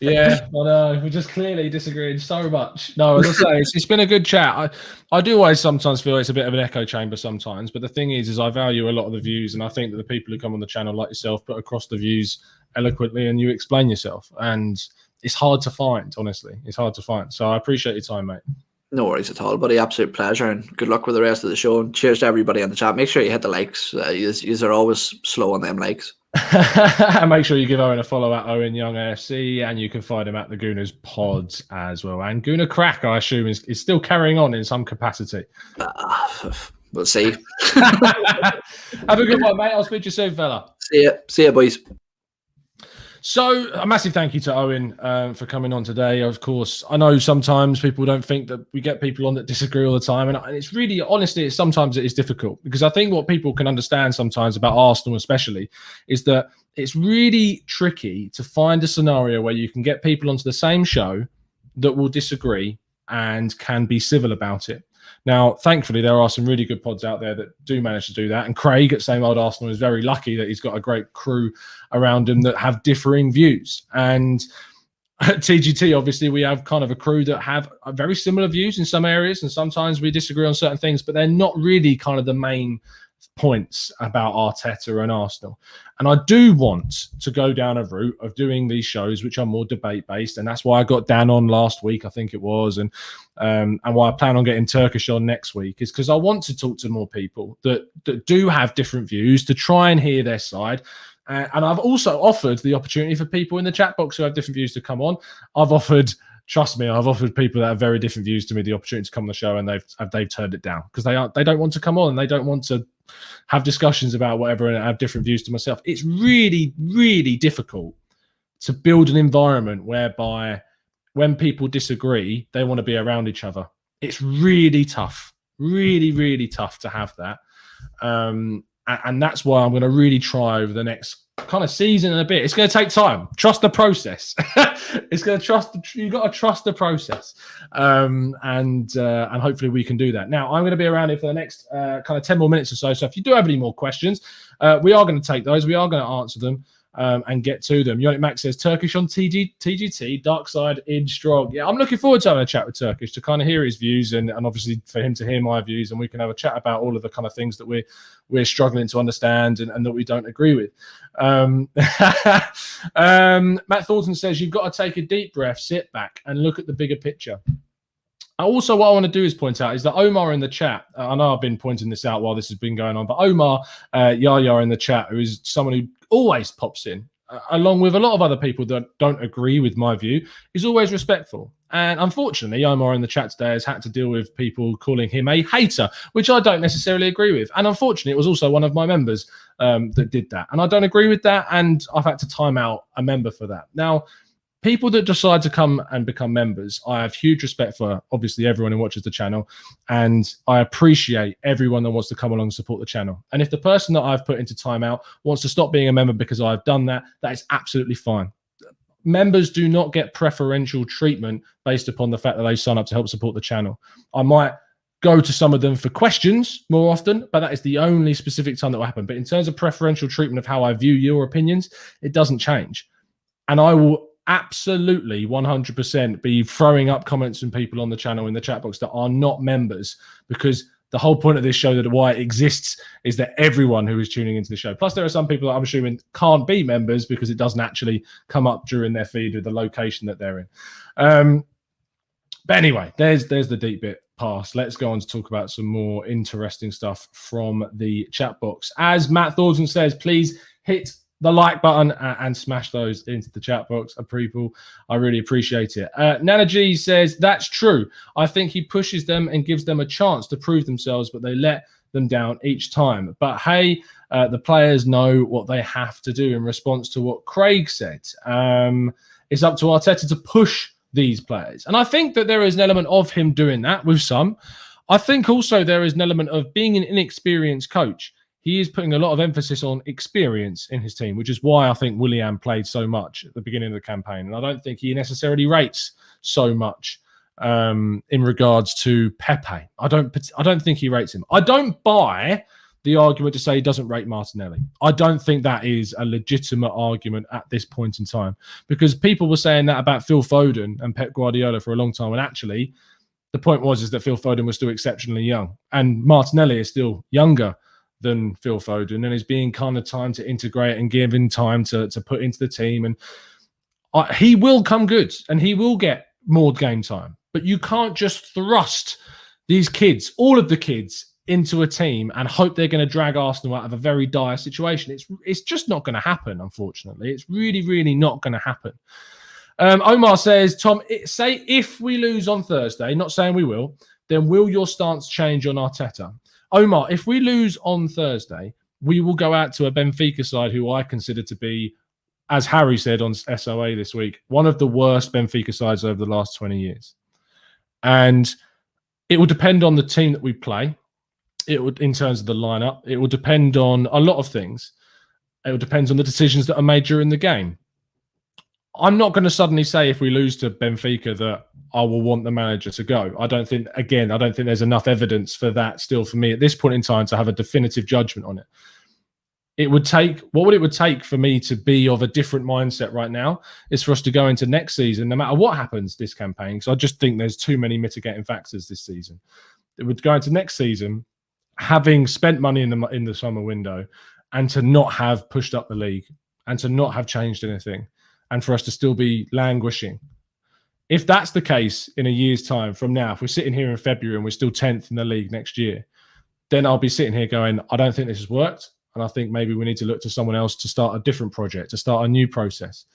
Yeah, but we just clearly disagreeing so much. No, as I say, it's been a good chat. I do always sometimes feel it's a bit of an echo chamber sometimes, but the thing is I value a lot of the views, and I think that the people who come on the channel like yourself put across the views eloquently, and you explain yourself, and it's hard to find, honestly. It's hard to find. So I appreciate your time, mate. No worries at all, buddy. Absolute pleasure, and good luck with the rest of the show. And cheers to everybody in the chat. Make sure you hit the likes. You are always slow on them likes. And make sure you give Owen a follow at Owen Young AFC, and you can find him at the Gooners Pods as well. And Gooner Crack, I assume, is still carrying on in some capacity. We'll see. Have a good one, mate. I'll speak to you soon, fella. See ya, boys. So a massive thank you to Owen for coming on today. Of course, I know sometimes people don't think that we get people on that disagree all the time. And it's really, honestly, sometimes it is difficult, because I think what people can understand sometimes about Arsenal especially is that it's really tricky to find a scenario where you can get people onto the same show that will disagree and can be civil about it. Now, thankfully, there are some really good pods out there that do manage to do that. And Craig at Same Old Arsenal is very lucky that he's got a great crew around him that have differing views. And at TGT, obviously, we have kind of a crew that have very similar views in some areas. And sometimes we disagree on certain things, but they're not really kind of the main points about Arteta and Arsenal. And I do want to go down a route of doing these shows which are more debate based, and that's why I got Dan on last week, I think it was, and why I plan on getting Turkish on next week is because I want to talk to more people that do have different views, to try and hear their side. And I've also offered the opportunity for people in the chat box who have different views to come on. Trust me, I've offered people that have very different views to me the opportunity to come on the show, and they've turned it down because they don't want to come on, and they don't want to have discussions about whatever and have different views to myself. It's really, really difficult to build an environment whereby when people disagree, they want to be around each other. It's really tough, really, really tough to have that. And that's why I'm going to really try over the next kind of season and a bit. It's going to take time. Trust the process. You've got to trust the process. And hopefully we can do that. Now, I'm going to be around here for the next kind of 10 more minutes or so. So if you do have any more questions, we are going to take those. We are going to answer them and get to them. Yonik Max says, Turkish on TGT, dark side in strong. Yeah, I'm looking forward to having a chat with Turkish to kind of hear his views and obviously for him to hear my views, and we can have a chat about all of the kind of things that we're struggling to understand and that we don't agree with. Matt Thornton says, you've got to take a deep breath, sit back and look at the bigger picture. Also, what I want to do is point out is that Omar in the chat, I know I've been pointing this out while this has been going on, but Omar Yaya in the chat, who is someone who always pops in, along with a lot of other people that don't agree with my view, is always respectful. And unfortunately, Omar in the chat today has had to deal with people calling him a hater, which I don't necessarily agree with. And unfortunately, it was also one of my members that did that. And I don't agree with that. And I've had to time out a member for that. Now, people that decide to come and become members, I have huge respect for, obviously, everyone who watches the channel. And I appreciate everyone that wants to come along and support the channel. And if the person that I've put into timeout wants to stop being a member because I've done that, that is absolutely fine. Members do not get preferential treatment based upon the fact that they sign up to help support the channel. I might go to some of them for questions more often, but that is the only specific time that will happen. But in terms of preferential treatment of how I view your opinions, it doesn't change. And I will absolutely 100% be throwing up comments from people on the channel in the chat box that are not members, because the whole point of this show, that why it exists, is that everyone who is tuning into the show, plus there are some people that I'm assuming can't be members because it doesn't actually come up during their feed with the location that they're in. But anyway, there's the deep bit past. Let's go on to talk about some more interesting stuff from the chat box. As Matt Thornton says, please hit the like button and smash those into the chat box. People, I really appreciate it. Nana G says, that's true. I think he pushes them and gives them a chance to prove themselves, but they let them down each time. But hey, the players know what they have to do in response to what Craig said. It's up to Arteta to push these players. And I think that there is an element of him doing that with some. I think also there is an element of being an inexperienced coach. He is putting a lot of emphasis on experience in his team, which is why I think Willian played so much at the beginning of the campaign. And I don't think he necessarily rates so much in regards to Pepe. I don't think he rates him. I don't buy the argument to say he doesn't rate Martinelli. I don't think that is a legitimate argument at this point in time, because people were saying that about Phil Foden and Pep Guardiola for a long time, and actually the point is that Phil Foden was still exceptionally young, and Martinelli is still younger than Phil Foden and is being kind of time to integrate and given time to put into the team. And he will come good and he will get more game time, but you can't just thrust these kids, all of the kids, into a team and hope they're going to drag Arsenal out of a very dire situation. It's just not going to happen, unfortunately. It's really, really not going to happen. Omar says, Tom, say if we lose on Thursday, not saying we will, then will your stance change on Arteta? Omar, if we lose on Thursday, we will go out to a Benfica side who I consider to be, as Harry said on SOA this week, one of the worst Benfica sides over the last 20 years. And it will depend on the team that we play. It would, in terms of the lineup, it will depend on a lot of things. It will depend on the decisions that are made during the game. I'm not going to suddenly say if we lose to Benfica that I will want the manager to go. I don't think there's enough evidence for that still for me at this point in time to have a definitive judgment on it. What would it take for me to be of a different mindset right now is for us to go into next season, no matter what happens this campaign, because I just think there's too many mitigating factors this season. It would go into next season having spent money in the summer window and to not have pushed up the league and to not have changed anything and for us to still be languishing. If that's the case in a year's time from now, if we're sitting here in February and we're still 10th in the league next year, then I'll be sitting here going, I don't think this has worked. And I think maybe we need to look to someone else to start a different project, to start a new process.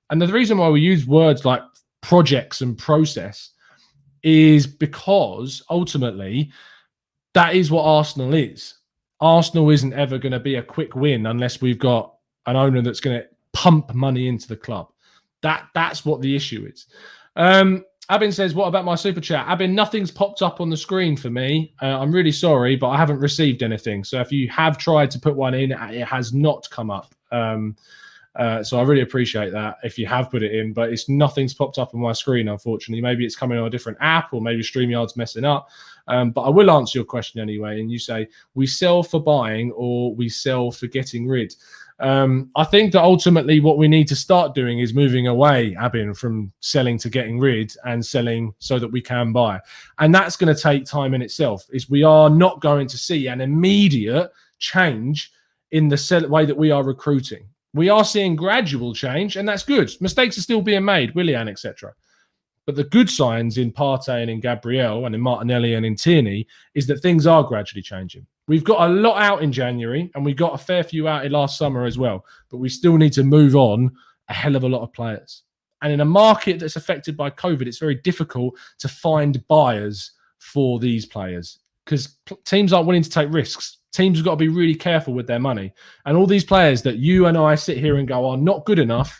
And the reason why we use words like projects and process is because ultimately that is what Arsenal is. Arsenal isn't ever going to be a quick win unless we've got an owner that's going to pump money into the club. That's what the issue is. Abin says, what about my super chat? Abin, nothing's popped up on the screen for me. I'm really sorry, but I haven't received anything. So if you have tried to put one in, it has not come up. So I really appreciate that if you have put it in, but nothing's popped up on my screen, unfortunately. Maybe it's coming on a different app or maybe StreamYard's messing up. But I will answer your question anyway. And you say, we sell for buying or we sell for getting rid. I think that ultimately what we need to start doing is moving away, Abin, from selling to getting rid and selling so that we can buy. And that's going to take time in itself. We are not going to see an immediate change in the way that we are recruiting. We are seeing gradual change, and that's good. Mistakes are still being made, Willian, etc. But the good signs in Partey and in Gabriel and in Martinelli and in Tierney is that things are gradually changing. We've got a lot out in January, and we got a fair few out in last summer as well. But we still need to move on a hell of a lot of players. And in a market that's affected by COVID, it's very difficult to find buyers for these players because teams aren't willing to take risks. Teams have got to be really careful with their money. And all these players that you and I sit here and go are not good enough,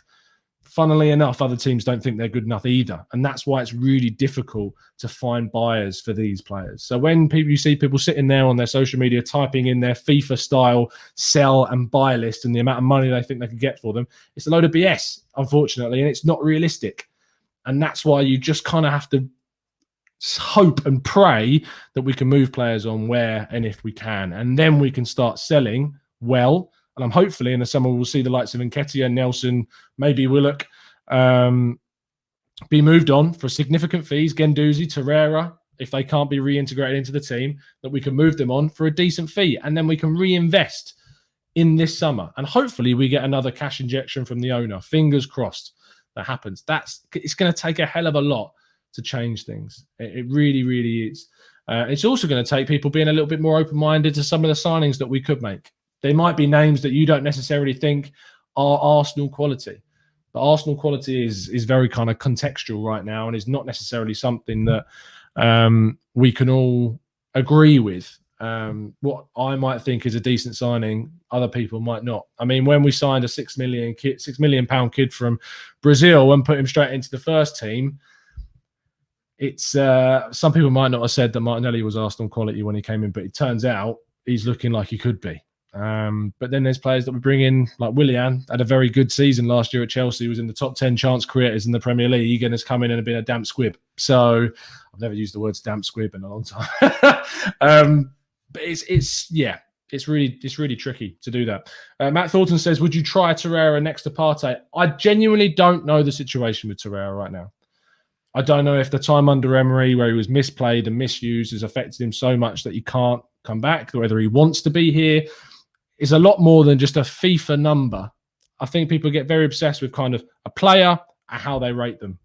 funnily enough, other teams don't think they're good enough either. And that's why it's really difficult to find buyers for these players. So when you see people sitting there on their social media typing in their FIFA style sell and buy list and the amount of money they think they can get for them, it's a load of BS, unfortunately, and it's not realistic. And that's why you just kind of have to hope and pray that we can move players on where and if we can. And then we can start selling well. And I'm hopefully in the summer we'll see the likes of Nketiah, Nelson, maybe Willock be moved on for significant fees. Guendouzi, Torreira, if they can't be reintegrated into the team, that we can move them on for a decent fee. And then we can reinvest in this summer. And hopefully we get another cash injection from the owner. Fingers crossed that happens. It's going to take a hell of a lot to change things. It really, really is. It's also going to take people being a little bit more open-minded to some of the signings that we could make. There might be names that you don't necessarily think are Arsenal quality. But Arsenal quality is very kind of contextual right now and is not necessarily something that we can all agree with. What I might think is a decent signing, other people might not. I mean, when we signed a £6 million kid from Brazil and put him straight into the first team, it's some people might not have said that Martinelli was Arsenal quality when he came in, but it turns out he's looking like he could be. But then there's players that we bring in, like Willian, had a very good season last year at Chelsea, was in the top 10 chance creators in the Premier League, and has come in and been a damp squib. So I've never used the words damp squib in a long time. But it's really tricky to do that. Matt Thornton says, would you try Torreira next to Partey? I genuinely don't know the situation with Torreira right now. I don't know if the time under Emery, where he was misplayed and misused, has affected him so much that he can't come back, whether he wants to be here. It's a lot more than just a FIFA number. I think people get very obsessed with kind of a player and how they rate them.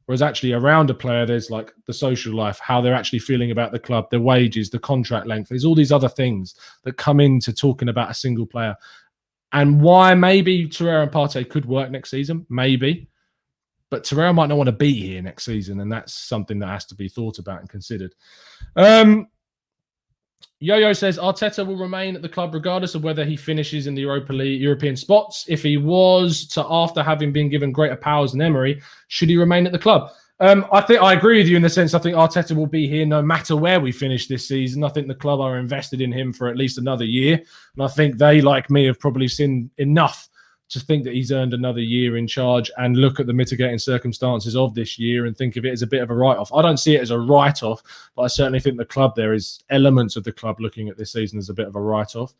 Whereas actually around a player, there's like the social life, how they're actually feeling about the club, their wages, the contract length. There's all these other things that come into talking about a single player. And why maybe Torreira and Partey could work next season, maybe. But Torreira might not want to be here next season, and that's something that has to be thought about and considered. Yo-Yo says, Arteta will remain at the club regardless of whether he finishes in the Europa League, European spots. If he was to, after having been given greater powers than Emery, should he remain at the club? I think I agree with you in the sense I think Arteta will be here no matter where we finish this season. I think the club are invested in him for at least another year. And I think they, like me, have probably seen enough to think that he's earned another year in charge and look at the mitigating circumstances of this year and think of it as a bit of a write-off. I don't see it as a write-off, but I certainly think the club, there is elements of the club looking at this season as a bit of a write-off.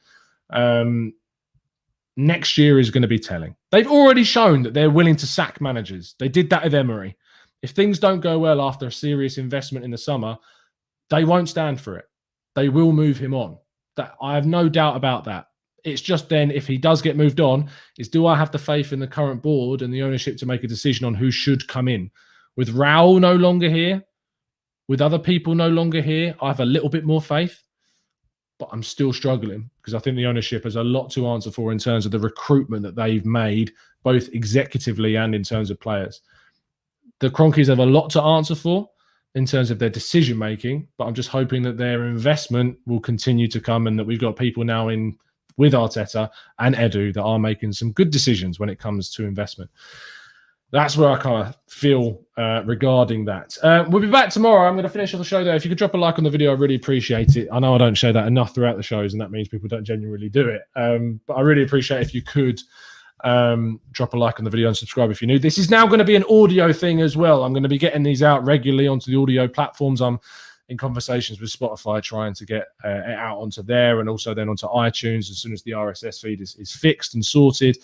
Next year is going to be telling. They've already shown that they're willing to sack managers. They did that with Emery. If things don't go well after a serious investment in the summer, they won't stand for it. They will move him on. That I have no doubt about that. It's just then, if he does get moved on, is do I have the faith in the current board and the ownership to make a decision on who should come in? With Raul no longer here, with other people no longer here, I have a little bit more faith, but I'm still struggling because I think the ownership has a lot to answer for in terms of the recruitment that they've made, both executively and in terms of players. The Cronkies have a lot to answer for in terms of their decision-making, but I'm just hoping that their investment will continue to come and that we've got people now in with Arteta and Edu that are making some good decisions when it comes to investment. That's where I kind of feel regarding that. We'll be back tomorrow. I'm going to finish off the show there. If you could drop a like on the video, I really appreciate it. I know I don't show that enough throughout the shows, and that means people don't genuinely do it. But I really appreciate if you could drop a like on the video and subscribe if you're new. This is now going to be an audio thing as well. I'm going to be getting these out regularly onto the audio platforms. I'm in conversations with Spotify trying to get it out onto there and also then onto iTunes as soon as the RSS feed is fixed and sorted.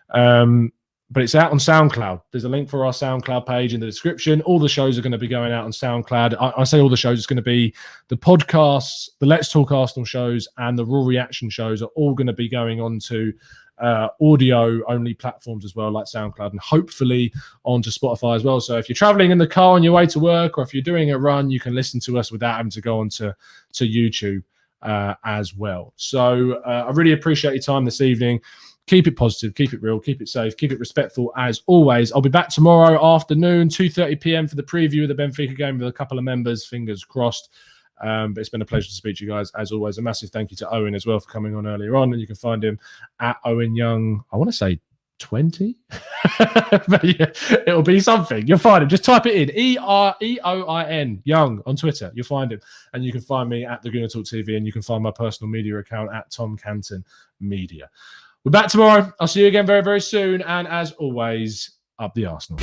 But it's out on SoundCloud. There's a link for our SoundCloud page in the description. All the shows are going to be going out on SoundCloud. I say all the shows. It's going to be the podcasts, the Let's Talk Arsenal shows, and the Raw Reaction shows are all going to be going on to audio-only platforms as well, like SoundCloud, and hopefully onto Spotify as well. So if you're traveling in the car on your way to work, or if you're doing a run, you can listen to us without having to go on to YouTube as well. So I really appreciate your time this evening. Keep it positive, keep it real, keep it safe, keep it respectful as always. I'll be back tomorrow afternoon, 2:30 p.m. for the preview of the Benfica game with a couple of members, fingers crossed. But it's been a pleasure to speak to you guys as always. A massive thank you to Owen as well for coming on earlier on, and you can find him at Owen Young. I want to say 20, but yeah, it'll be something. You'll find him. Just type it in EREOIN Young on Twitter. You'll find him, and you can find me at the Gooner Talk TV, and you can find my personal media account at Tom Canton Media. We're back tomorrow. I'll see you again very, very soon, and as always, up the Arsenal.